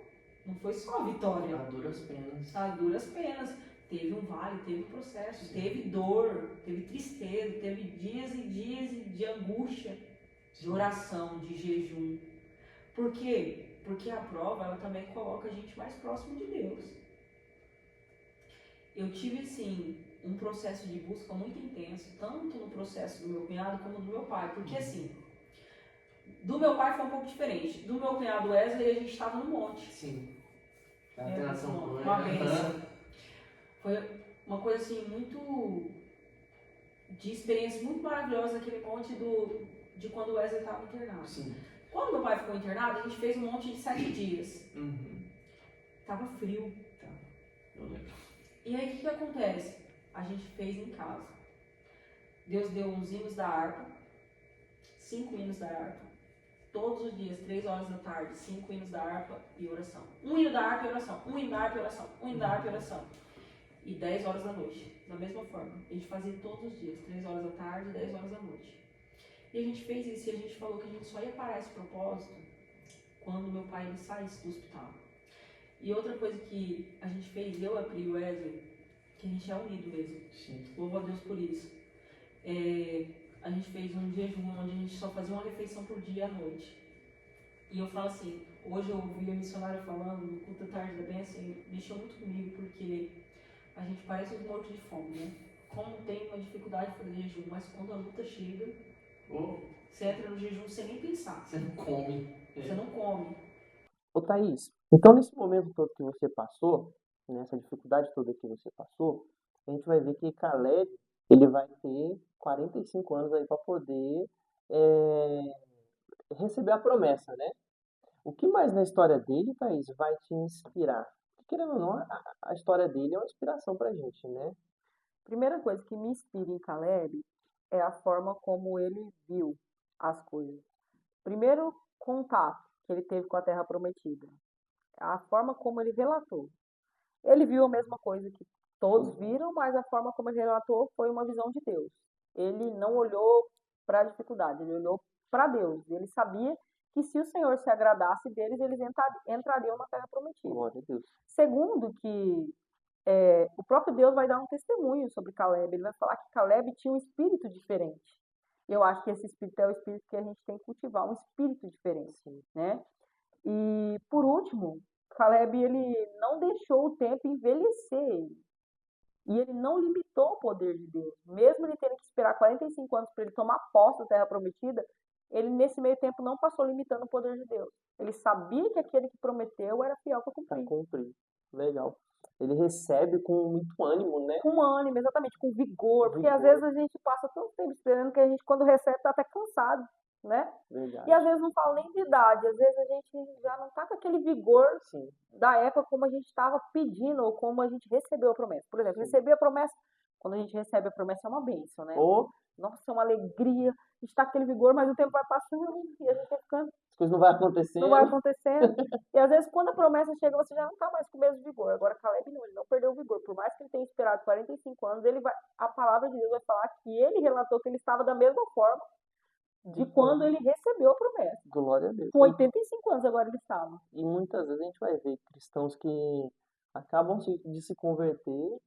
Não foi só a vitória. A duras penas. A duras penas. teve um vale, teve processo, teve dor, teve tristeza, teve dias e dias de angústia, de oração, de jejum. Por quê? Porque a prova, ela também coloca a gente mais próximo de Deus. Eu tive, assim, um processo de busca muito intenso, tanto no processo do meu cunhado como do meu pai. Porque, assim, do meu pai foi um pouco diferente. Do meu cunhado Wesley, a gente estava no monte. Sim. Uma bênção. Foi uma coisa, assim, de experiência muito maravilhosa naquele monte de quando o Wesley estava internado. Sim. Quando meu pai ficou internado, a gente fez um monte de 7 dias. Tava frio. Tá. Eu lembro. E aí, o que acontece? A gente fez em casa. Deus deu uns hinos da harpa, 5 hinos da harpa. Todos os dias, 3 horas da tarde, 5 hinos da harpa e oração. Um hino da harpa e oração. Um hino da harpa e oração. Um hino da harpa e oração. E 10 horas da noite, da mesma forma. A gente fazia todos os dias, 3 horas da tarde e 10 horas da noite. E a gente fez isso e a gente falou que a gente só ia parar esse propósito quando meu pai ele saísse do hospital. E outra coisa que a gente fez, eu, a Pri e o Wesley, que a gente é unido mesmo. Sim. Louvo a Deus por isso. A gente fez um jejum onde a gente só fazia uma refeição por dia à noite. E eu falo assim, hoje eu ouvi a missionária falando no culto da tarde da bênção, mexeu muito comigo, porque a gente parece os mortos de fome, né? Como tem uma dificuldade de fazer jejum, mas quando a luta chega, você entra no jejum sem nem pensar. Você não come. Você não come. Ô Thaís, então nesse momento todo que você passou, nessa dificuldade toda que você passou, a gente vai ver que Caleb, ele vai ter 45 anos aí para poder receber a promessa, né? O que mais na história dele, Thaís, vai te inspirar? Porque, querendo ou não, a história dele é uma inspiração pra gente, né? Primeira coisa que me inspira em Caleb é a forma como ele viu as coisas. Primeiro contato que ele teve com a Terra Prometida, a forma como ele relatou. Ele viu a mesma coisa que todos viram, mas a forma como ele relatou foi uma visão de Deus. Ele não olhou para a dificuldade, ele olhou para Deus. Ele sabia que se o Senhor se agradasse deles, eles entrariam na Terra Prometida. Glória a Deus. Segundo, que o próprio Deus vai dar um testemunho sobre Caleb. Ele vai falar que Caleb tinha um espírito diferente. Eu acho que esse espírito é o espírito que a gente tem que cultivar, um espírito diferente, né? E, por último, Caleb, ele não deixou o tempo envelhecer ele. E ele não limitou o poder de Deus. Mesmo ele tendo que esperar 45 anos para ele tomar posse da Terra Prometida, ele, nesse meio tempo, não passou limitando o poder de Deus. Ele sabia que aquele que prometeu era fiel para cumprir. Para cumprir. Legal. Ele recebe com muito ânimo, né? Com ânimo, exatamente, com vigor. Porque às vezes a gente passa tanto tempo esperando que a gente, quando recebe, está até cansado, né? Verdade. E às vezes não fala nem de idade, às vezes a gente já não está com aquele vigor da época como a gente estava pedindo ou como a gente recebeu a promessa. Por exemplo, receber a promessa, quando a gente recebe a promessa é uma bênção, né? Nossa, é uma alegria, a gente está com aquele vigor, mas o tempo vai passando e a gente vai ficando. As coisas não vão acontecendo. Não vai acontecendo. E às vezes quando a promessa chega, você já não está mais com o mesmo vigor. Agora Caleb não, ele não perdeu o vigor. Por mais que ele tenha esperado 45 anos, a palavra de Deus vai falar que ele relatou que ele estava da mesma forma de quando ele recebeu a promessa. Glória a Deus. Com 85 anos agora ele estava. E muitas vezes a gente vai ver cristãos que acabam de se converter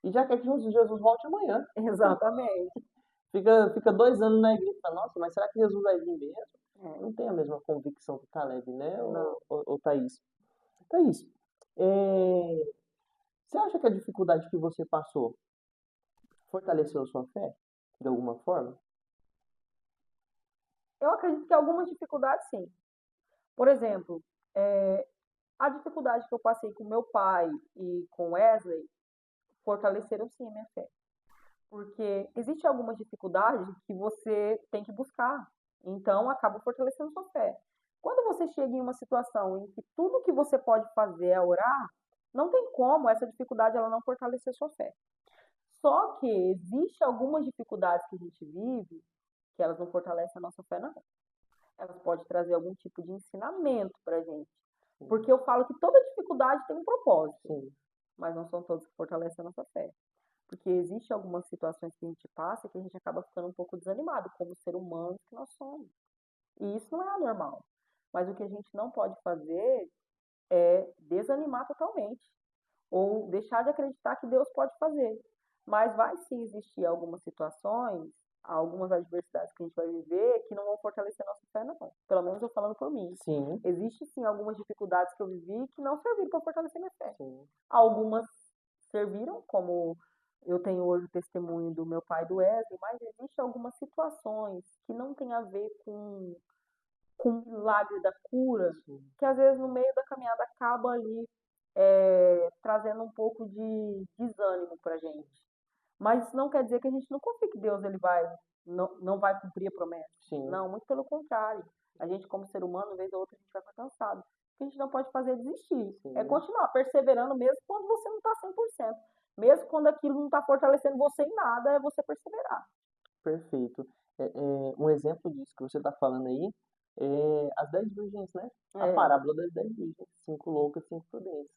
e já quer que Jesus volte amanhã. Exatamente. Fica 2 anos na igreja e fala, nossa, mas será que Jesus vai vir mesmo? Não tem a mesma convicção que Caleb, né, ou Thaís? Thaís, você acha que a dificuldade que você passou fortaleceu a sua fé, de alguma forma? Eu acredito que algumas dificuldades, sim. Por exemplo, a dificuldade que eu passei com meu pai e com Wesley fortaleceram, sim, a minha fé. Porque existe algumas dificuldades que você tem que buscar. Então, acaba fortalecendo sua fé. Quando você chega em uma situação em que tudo que você pode fazer é orar, não tem como essa dificuldade ela não fortalecer sua fé. Só que existe algumas dificuldades que a gente vive que elas não fortalecem a nossa fé, não. Elas podem trazer algum tipo de ensinamento pra gente. Porque eu falo que toda dificuldade tem um propósito. Mas não são todas que fortalecem a nossa fé. Porque existem algumas situações que a gente passa que a gente acaba ficando um pouco desanimado, como ser humanos que nós somos. E isso não é anormal. Mas o que a gente não pode fazer é desanimar totalmente. ou deixar de acreditar que Deus pode fazer. Mas vai sim existir algumas situações, algumas adversidades que a gente vai viver que não vão fortalecer nossa fé, não. Pelo menos eu falando por mim. Sim. Existe sim algumas dificuldades que eu vivi que não serviram para fortalecer minha fé. Sim. Algumas serviram, como eu tenho hoje o testemunho do meu pai do Wesley, mas existem algumas situações que não tem a ver com o milagre da cura, Sim. que às vezes no meio da caminhada acaba ali trazendo um pouco de desânimo pra gente. Mas isso não quer dizer que a gente não confie que Deus ele não vai cumprir a promessa. Sim. Não, muito pelo contrário. A gente, como ser humano, uma vez ou outra, a gente vai ficar cansado. O que a gente não pode fazer é desistir. Sim. É continuar perseverando mesmo quando você não está 100%. Mesmo quando aquilo não está fortalecendo você em nada, é você perseverar. Perfeito. Um exemplo disso que você está falando aí é as 10 virgens, né? A parábola das 10 virgens. 5 loucas, 5 prudentes.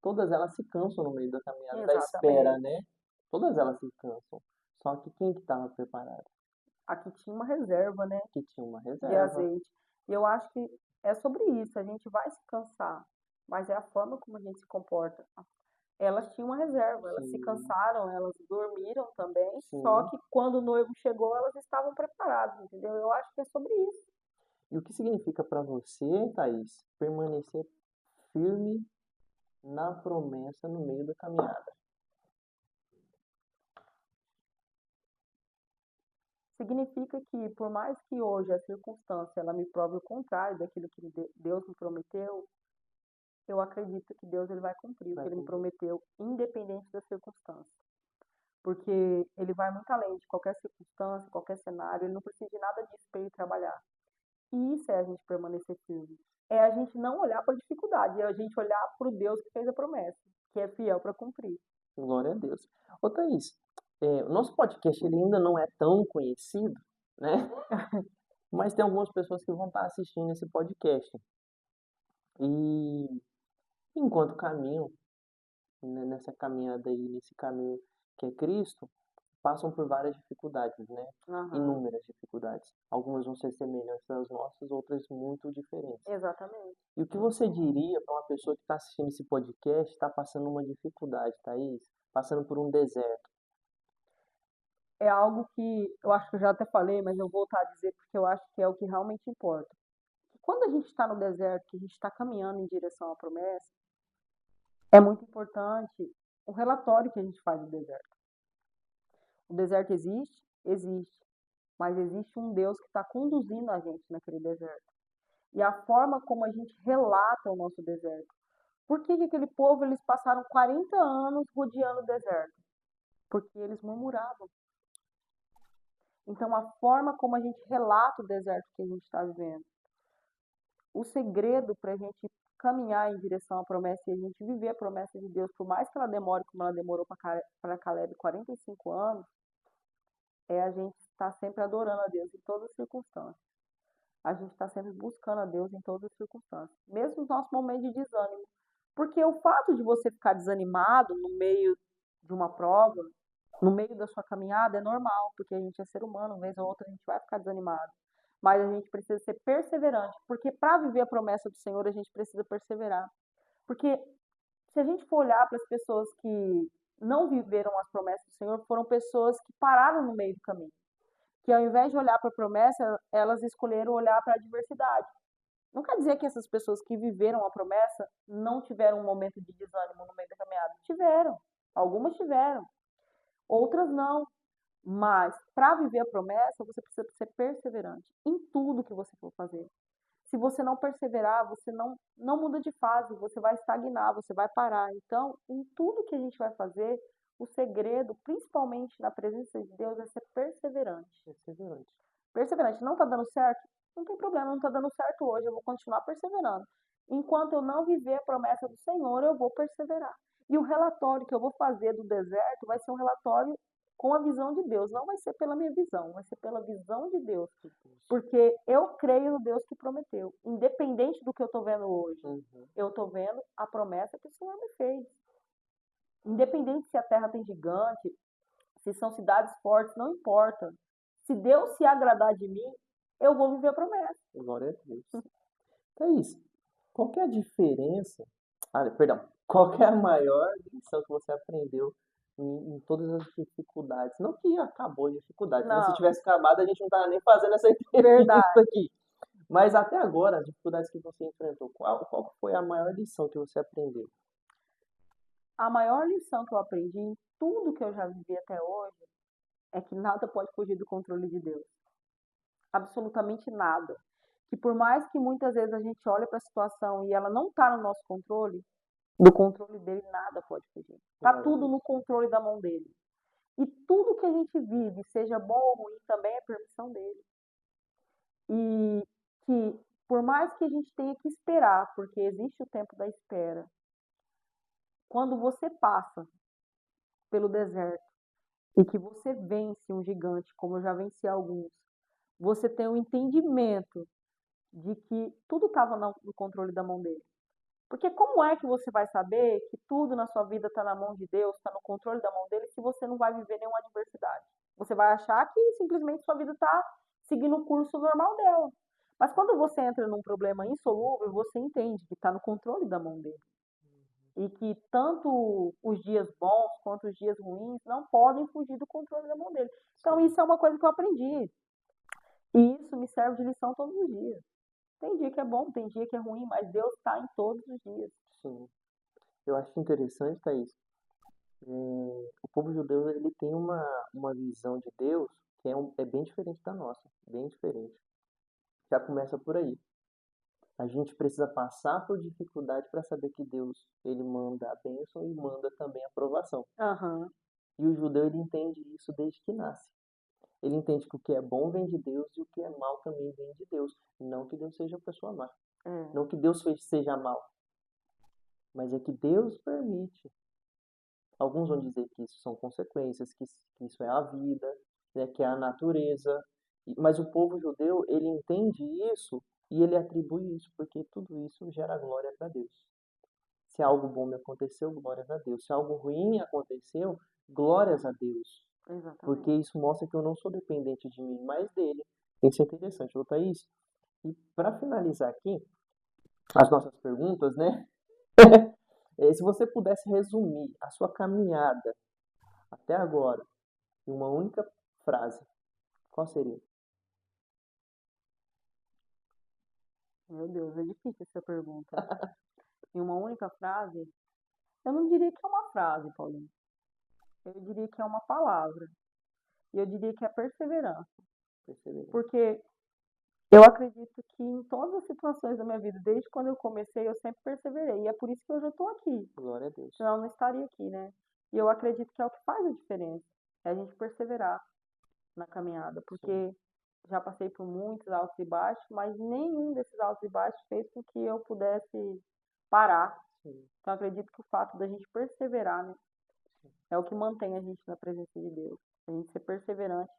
Todas elas se cansam no meio da caminhada, da espera, né? Todas elas se cansam. Só que quem que estava preparado? Aqui tinha uma reserva, né? Que tinha uma De reserva. azeite. E eu acho que é sobre isso. A gente vai se cansar, mas é a forma como a gente se comporta. Elas tinham uma reserva, elas se Sim. cansaram, elas dormiram também, Sim. só que quando o noivo chegou, elas estavam preparadas, entendeu? Eu acho que é sobre isso. E o que significa para você, Thaís, permanecer firme na promessa no meio da caminhada? Significa que, por mais que hoje a circunstância ela me prove o contrário daquilo que Deus me prometeu, eu acredito que Deus ele vai cumprir o que ele me prometeu, independente da circunstância. Porque ele vai muito além de qualquer circunstância, qualquer cenário, ele não precisa de nada disso para ele trabalhar. E isso é a gente permanecer firme. É a gente não olhar para a dificuldade, é a gente olhar para o Deus que fez a promessa, que é fiel para cumprir. Glória a Deus. Ô, Thaís, o nosso podcast ele ainda não é tão conhecido, né? Mas tem algumas pessoas que vão estar assistindo esse podcast. E enquanto caminham, né, nessa caminhada aí, nesse caminho que é Cristo, passam por várias dificuldades, né? Inúmeras dificuldades. Algumas vão ser semelhantes às nossas, outras muito diferentes. Exatamente. E o que você diria para uma pessoa que está assistindo esse podcast, está passando uma dificuldade, Thaís? Passando por um deserto? É algo que eu acho que eu já até falei, mas eu vou voltar a dizer porque eu acho que é o que realmente importa. Quando a gente está no deserto, que a gente está caminhando em direção à promessa, é muito importante o relatório que a gente faz do deserto. O deserto existe? Existe. Mas existe um Deus que está conduzindo a gente naquele deserto. E a forma como a gente relata o nosso deserto. Por que aquele povo eles passaram 40 anos rodeando o deserto? Porque eles murmuravam. Então, a forma como a gente relata o deserto que a gente está vivendo. O segredo para a gente caminhar em direção à promessa e a gente viver a promessa de Deus, por mais que ela demore como ela demorou para Caleb 45 anos, é a gente estar sempre adorando a Deus em todas as circunstâncias. A gente está sempre buscando a Deus em todas as circunstâncias, mesmo nos nossos momentos de desânimo. Porque o fato de você ficar desanimado no meio de uma prova, no meio da sua caminhada, é normal, porque a gente é ser humano, uma vez ou outra a gente vai ficar desanimado. Mas a gente precisa ser perseverante, porque para viver a promessa do Senhor, a gente precisa perseverar. Porque se a gente for olhar para as pessoas que não viveram as promessas do Senhor, foram pessoas que pararam no meio do caminho. Que ao invés de olhar para a promessa, elas escolheram olhar para a adversidade. Não quer dizer que essas pessoas que viveram a promessa não tiveram um momento de desânimo no meio da caminhada. Tiveram. Algumas tiveram. Outras não. Mas para viver a promessa, você precisa ser perseverante em tudo que você for fazer. Se você não perseverar, você não muda de fase, você vai estagnar, você vai parar. Então, em tudo que a gente vai fazer, o segredo, principalmente na presença de Deus, é ser perseverante. Perseverante. Perseverante. Não está dando certo? Não tem problema, não está dando certo hoje, eu vou continuar perseverando. Enquanto eu não viver a promessa do Senhor, eu vou perseverar. E o relatório que eu vou fazer do deserto vai ser um relatório com a visão de Deus. Não vai ser pela minha visão, vai ser pela visão de Deus. Porque eu creio no Deus que prometeu. Independente do que eu estou vendo hoje, eu estou vendo a promessa que o Senhor me fez. Independente se a terra tem gigante, se são cidades fortes, não importa. Se Deus se agradar de mim, eu vou viver a promessa. Glória a Deus. Thaís, qual que é a diferença? Perdão. Qual que é a maior lição que você aprendeu em todas as dificuldades? Não que acabou a dificuldade, né? Se Não, tivesse acabado, a gente não tava nem fazendo essa entrevista verdade. aqui. Mas até agora, as dificuldades que você enfrentou, qual que foi a maior lição que você aprendeu? A maior lição que eu aprendi em tudo que eu já vivi até hoje é que nada pode fugir do controle de Deus. Absolutamente nada. Que por mais que muitas vezes a gente olhe para a situação e ela não está no nosso controle, do controle dele nada pode fugir. Está Glória a tudo Deus. no controle da mão dele. E tudo que a gente vive, seja bom ou ruim, também é permissão dele. E que por mais que a gente tenha que esperar, porque existe o tempo da espera, quando você passa pelo deserto e que você vence um gigante, como eu já venci alguns, você tem um entendimento de que tudo estava no controle da mão dele. Porque como é que você vai saber que tudo na sua vida está na mão de Deus, está no controle da mão dele, se você não vai viver nenhuma adversidade? Você vai achar que simplesmente sua vida está seguindo o curso normal dela. Mas quando você entra num problema insolúvel, você entende que está no controle da mão dele. E que tanto os dias bons quanto os dias ruins não podem fugir do controle da mão dele. Então isso é uma coisa que eu aprendi. E isso me serve de lição todos os dias. Tem dia que é bom, tem dia que é ruim, mas Deus está em todos os dias. Sim. Eu acho interessante, Thaís. O povo judeu ele tem uma visão de Deus que é bem diferente da nossa, bem diferente. Já começa por aí. A gente precisa passar por dificuldade para saber que Deus ele manda a bênção e manda também a aprovação. Aham, E o judeu ele entende isso desde que nasce. Ele entende que o que é bom vem de Deus e o que é mal também vem de Deus. Não que Deus seja uma pessoa má, é, não que Deus seja mal, mas é que Deus permite. Alguns vão dizer que isso são consequências, que isso é a vida, né, que é a natureza. Mas o povo judeu, ele entende isso e ele atribui isso, porque tudo isso gera glória para Deus. Se algo bom me aconteceu, glórias a Deus. Se algo ruim aconteceu, glórias a Deus. Porque exatamente. isso mostra que eu não sou dependente de mim, mas dele. Isso é interessante, ô Thaís. E para finalizar aqui, as nossas perguntas, né? Se você pudesse resumir a sua caminhada até agora em uma única frase, qual seria? Meu Deus, é difícil essa pergunta. Em uma única frase, eu não diria que é uma frase, Paulinho. Eu diria que é uma palavra. E eu diria que é perseverança. Perseverança. Porque eu acredito que em todas as situações da minha vida, desde quando eu comecei, eu sempre perseverei. E é por isso que hoje eu estou aqui. Glória a Deus. Senão eu não estaria aqui, né? E eu acredito que é o que faz a diferença. É a gente perseverar na caminhada. Sim, Porque já passei por muitos altos e baixos, mas nenhum desses altos e baixos fez com que eu pudesse parar. sim, Então eu acredito que o fato da gente perseverar, né, sim. é o que mantém a gente na presença de Deus. A gente ser perseverante,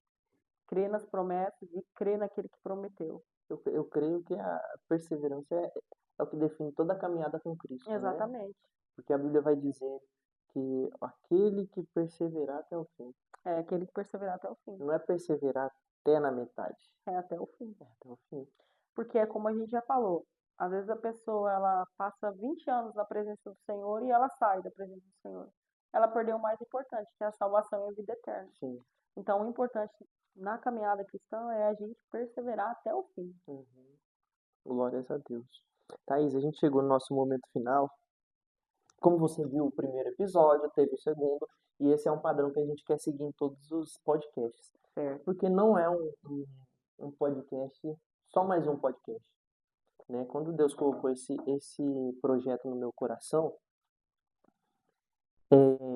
crer nas promessas e crer naquele que prometeu. Eu creio que a perseverança é o que define toda a caminhada com Cristo, né? Exatamente. Porque a Bíblia vai dizer que aquele que perseverar até o fim, É aquele que perseverar até o fim. não é perseverar até na metade, É até o fim. é até o fim. Porque é como a gente já falou, às vezes a pessoa ela passa 20 anos na presença do Senhor e ela sai da presença do Senhor. Ela perdeu o mais importante, que é a salvação e a vida eterna. Sim. Então o importante na caminhada cristã é a gente perseverar até o fim. Uhum. Glórias a Deus. Thaís, a gente chegou no nosso momento final. Como você viu o primeiro episódio, teve o segundo, e esse é um padrão que a gente quer seguir em todos os podcasts. Certo. Porque não é um podcast, só mais um podcast. Né? Quando Deus colocou esse projeto no meu coração,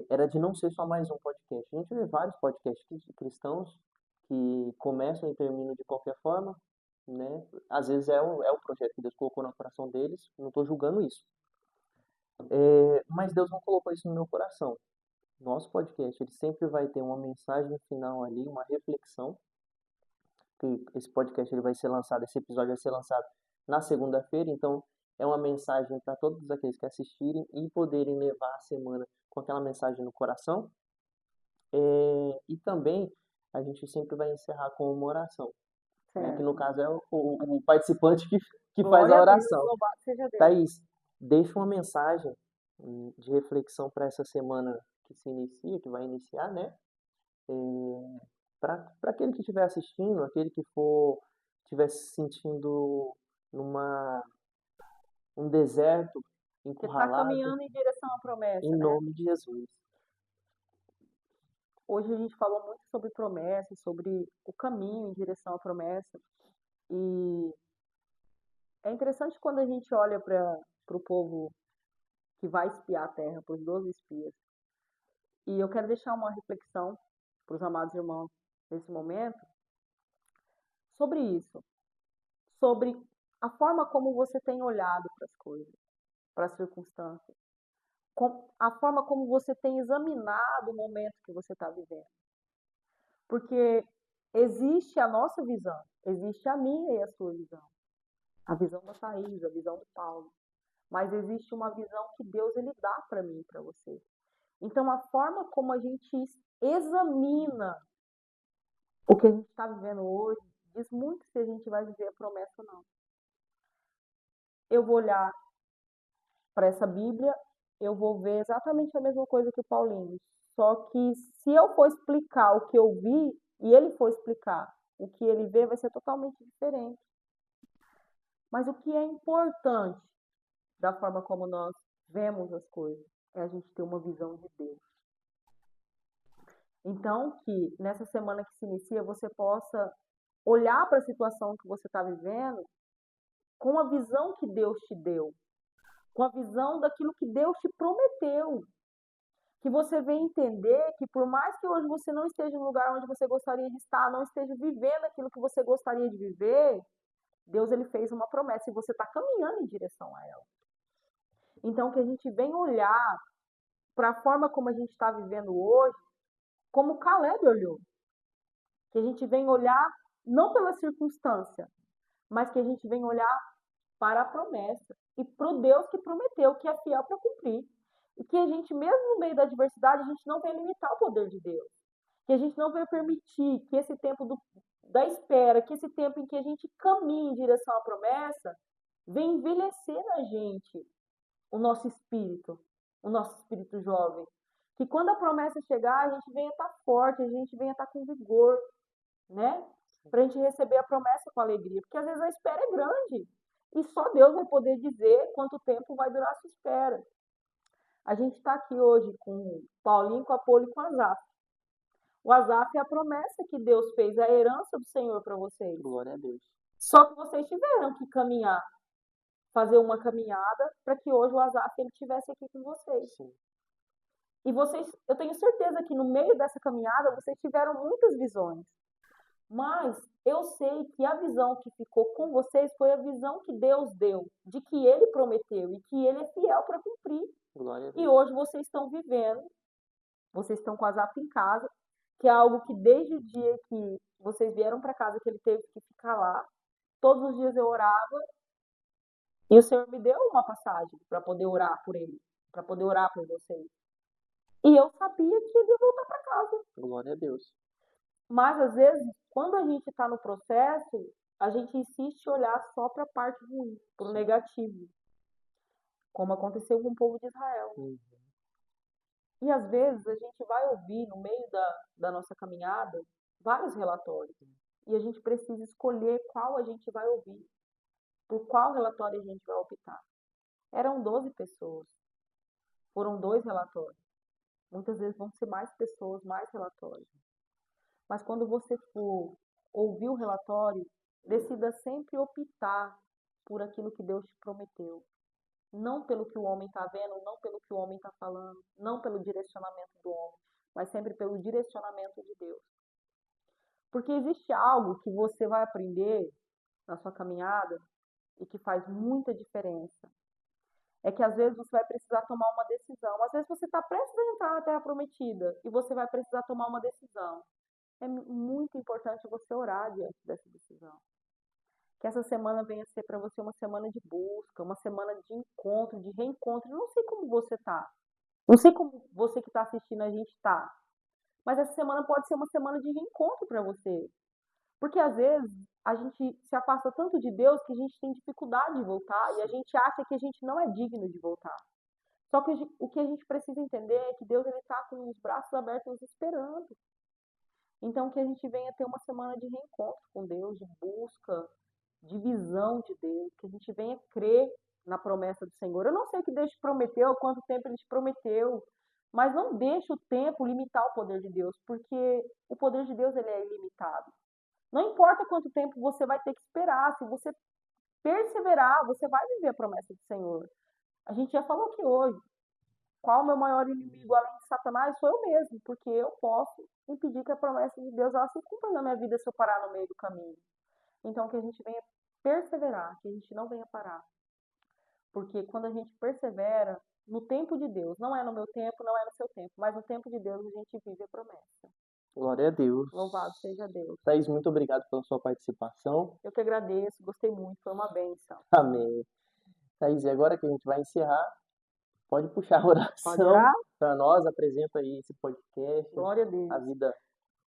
era de não ser só mais um podcast. A gente vê vários podcasts cristãos que começam e terminam de qualquer forma, né? Às vezes é o projeto que Deus colocou no coração deles, não estou julgando isso. Mas Deus não colocou isso no meu coração. Nosso podcast, ele sempre vai ter uma mensagem final ali, uma reflexão. Que esse podcast ele vai ser lançado, esse episódio vai ser lançado na segunda-feira, então é uma mensagem para todos aqueles que assistirem e poderem levar a semana com aquela mensagem no coração. E também a gente sempre vai encerrar com uma oração, né? Que no Certo. caso é o participante que faz Glória a a Deus, oração. louvado seja Deus. Thaís, deixa uma mensagem de reflexão para essa semana que se inicia, que vai iniciar, né? Para aquele que estiver assistindo, aquele que for estiver se sentindo numa um deserto, Você está encurralado, caminhando em direção à em promessa, né? nome de Jesus. Hoje a gente falou muito sobre promessa, sobre o caminho em direção à promessa. E é interessante quando a gente olha para o povo que vai espiar a terra, para os 12 espias. E eu quero deixar uma reflexão para os amados irmãos nesse momento sobre isso, sobre a forma como você tem olhado para as coisas, para as circunstâncias, a forma como você tem examinado o momento que você está vivendo. Porque existe a nossa visão, existe a minha e a sua visão, a visão da Thaís, a visão do Paulo, mas existe uma visão que Deus ele dá para mim e para você. Então, a forma como a gente examina o que a gente está vivendo hoje diz muito se a gente vai viver a promessa ou não. Eu vou olhar para essa Bíblia, eu vou ver exatamente a mesma coisa que o Paulinho. Só que se eu for explicar o que eu vi e ele for explicar o que ele vê, vai ser totalmente diferente. Mas o que é importante da forma como nós vemos as coisas é a gente ter uma visão de Deus. Então, que nessa semana que se inicia, você possa olhar para a situação que você está vivendo com a visão que Deus te deu, com a visão daquilo que Deus te prometeu. Que você venha entender que por mais que hoje você não esteja no lugar onde você gostaria de estar, não esteja vivendo aquilo que você gostaria de viver, Deus ele fez uma promessa e você está caminhando em direção a ela. Então, que a gente venha olhar para a forma como a gente está vivendo hoje, como Caleb olhou. Que a gente venha olhar não pela circunstância, mas que a gente venha olhar para a promessa e para o Deus que prometeu, que é fiel para cumprir. E que a gente, mesmo no meio da adversidade, a gente não venha limitar o poder de Deus. Que a gente não venha permitir que esse tempo da espera, que esse tempo em que a gente caminha em direção à promessa, venha envelhecer na gente o nosso espírito jovem. Que quando a promessa chegar, a gente venha estar forte, a gente venha estar com vigor, né? Para a gente receber a promessa com alegria. Porque às vezes a espera é grande. E só Deus vai poder dizer quanto tempo vai durar a sua espera. A gente está aqui hoje com o Paulinho, com a Poli e com o Azaf. O Azaf é a promessa que Deus fez, a herança do Senhor para vocês. Glória a Deus. Só que vocês tiveram que caminhar, fazer uma caminhada para que hoje o Azaf ele estivesse aqui com vocês. Sim. E vocês, eu tenho certeza que no meio dessa caminhada vocês tiveram muitas visões. Mas eu sei que a visão que ficou com vocês foi a visão que Deus deu, de que Ele prometeu e que Ele é fiel para cumprir. Glória a Deus. E hoje vocês estão vivendo, vocês estão com a Zap em casa, que é algo que desde o dia que vocês vieram para casa, que ele teve que ficar lá, todos os dias eu orava e o Senhor me deu uma passagem para poder orar por ele, para poder orar por vocês. E eu sabia que ele ia voltar para casa. Glória a Deus. Mas às vezes, quando a gente está no processo, a gente insiste em olhar só para a parte ruim, para o negativo, como aconteceu com o povo de Israel. E às vezes a gente vai ouvir no meio da nossa caminhada vários relatórios. E a gente precisa escolher qual a gente vai ouvir, por qual relatório a gente vai optar. Eram 12 pessoas, foram 2 relatórios. Muitas vezes vão ser mais pessoas, mais relatórios. Mas quando você for ouvir o relatório, decida sempre optar por aquilo que Deus te prometeu. Não pelo que o homem está vendo, não pelo que o homem está falando, não pelo direcionamento do homem, mas sempre pelo direcionamento de Deus. Porque existe algo que você vai aprender na sua caminhada e que faz muita diferença. É que às vezes você vai precisar tomar uma decisão. Às vezes você está prestes a entrar na Terra Prometida e você vai precisar tomar uma decisão. É muito importante você orar diante dessa decisão. Que essa semana venha ser para você uma semana de busca, uma semana de encontro, de reencontro. Eu não sei como você está. Não sei como você que está assistindo a gente está. Mas essa semana pode ser uma semana de reencontro para você. Porque às vezes a gente se afasta tanto de Deus que a gente tem dificuldade de voltar e a gente acha que a gente não é digno de voltar. Só que o que a gente precisa entender é que Deus ele está com os braços abertos nos esperando. Então que a gente venha ter uma semana de reencontro com Deus, de busca, de visão de Deus, que a gente venha crer na promessa do Senhor. Eu não sei o que Deus te prometeu, quanto tempo Ele te prometeu, mas não deixe o tempo limitar o poder de Deus, porque o poder de Deus ele é ilimitado. Não importa quanto tempo você vai ter que esperar, se você perseverar, você vai viver a promessa do Senhor. A gente já falou aqui hoje, qual o meu maior inimigo além de Satanás? Sou eu mesmo, porque eu posso impedir que a promessa de Deus ela se cumpra na minha vida se eu parar no meio do caminho. Então que a gente venha perseverar, que a gente não venha parar. Porque quando a gente persevera no tempo de Deus, não é no meu tempo, não é no seu tempo, mas no tempo de Deus a gente vive a promessa. Glória a Deus. Louvado seja Deus. Thaís, muito obrigado pela sua participação. Eu que agradeço, gostei muito, foi uma bênção. Amém. Thaís, e agora que a gente vai encerrar, pode puxar a Pode oração orar? para nós, apresenta aí esse podcast, Glória a Deus. a vida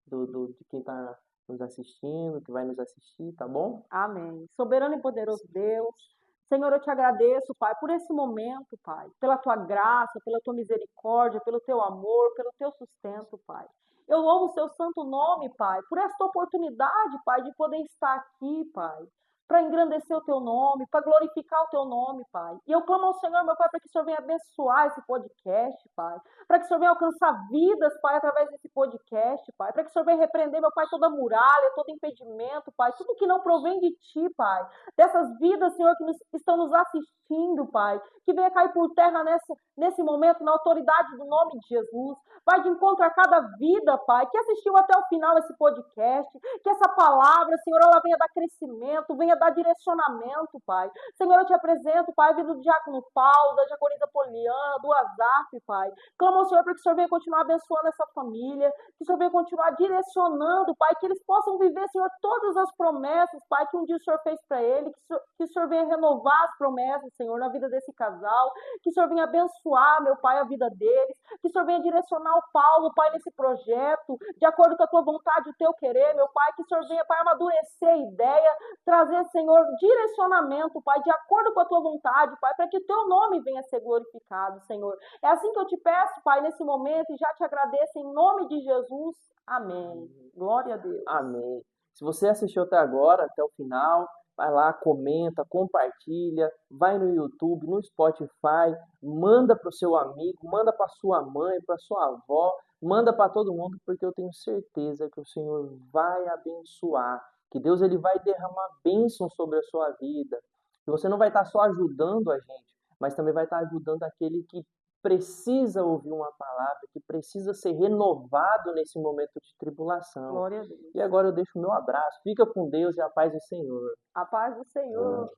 de quem está nos assistindo, que vai nos assistir, tá bom? Amém. Soberano e poderoso Deus, Senhor, eu te agradeço, Pai, por esse momento, Pai, pela tua graça, pela tua misericórdia, pelo teu amor, pelo teu sustento, Pai. Eu louvo o seu santo nome, Pai, por esta oportunidade, Pai, de poder estar aqui, Pai, para engrandecer o teu nome, para glorificar o teu nome, Pai. E eu clamo ao Senhor, meu Pai, para que o Senhor venha abençoar esse podcast, Pai, para que o Senhor venha alcançar vidas, Pai, através desse podcast, Pai, para que o Senhor venha repreender, meu Pai, toda muralha, todo impedimento, Pai, tudo que não provém de Ti, Pai, dessas vidas, Senhor, que estão nos assistindo, Pai, que venha cair por terra nesse momento, na autoridade do nome de Jesus. Vai de encontro a cada vida, Pai, que assistiu até o final esse podcast, que essa palavra, Senhor, ela venha dar crescimento, venha dar direcionamento, Pai. Senhor, eu te apresento, Pai, a vida do diácono Paulo, da diaconisa Poliana, do Azaf, Pai. Clamo ao Senhor para que o Senhor venha continuar abençoando essa família, que o Senhor venha continuar direcionando, Pai, que eles possam viver, Senhor, todas as promessas, Pai, que um dia o Senhor fez para ele, que o Senhor venha renovar as promessas, Senhor, na vida desse casal, que o Senhor venha abençoar, meu Pai, a vida deles, que o Senhor venha direcionar o Paulo, Pai, nesse projeto, de acordo com a tua vontade, o teu querer, meu Pai, que o Senhor venha, Pai, amadurecer a ideia, trazer, Senhor, direcionamento, Pai, de acordo com a tua vontade, Pai, para que o teu nome venha a ser glorificado, Senhor. É assim que eu te peço, Pai, nesse momento, e já te agradeço em nome de Jesus. Amém. Glória a Deus. Amém. Se você assistiu até agora, até o final, vai lá, comenta, compartilha, vai no YouTube, no Spotify, manda para o seu amigo, manda para sua mãe, para sua avó, manda para todo mundo, porque eu tenho certeza que o Senhor vai abençoar, que Deus ele vai derramar bênção sobre a sua vida. E você não vai estar só ajudando a gente, mas também vai estar ajudando aquele que precisa ouvir uma palavra, que precisa ser renovado nesse momento de tribulação. Glória a Deus. E agora eu deixo o meu abraço. Fica com Deus e a paz do Senhor. A paz do Senhor.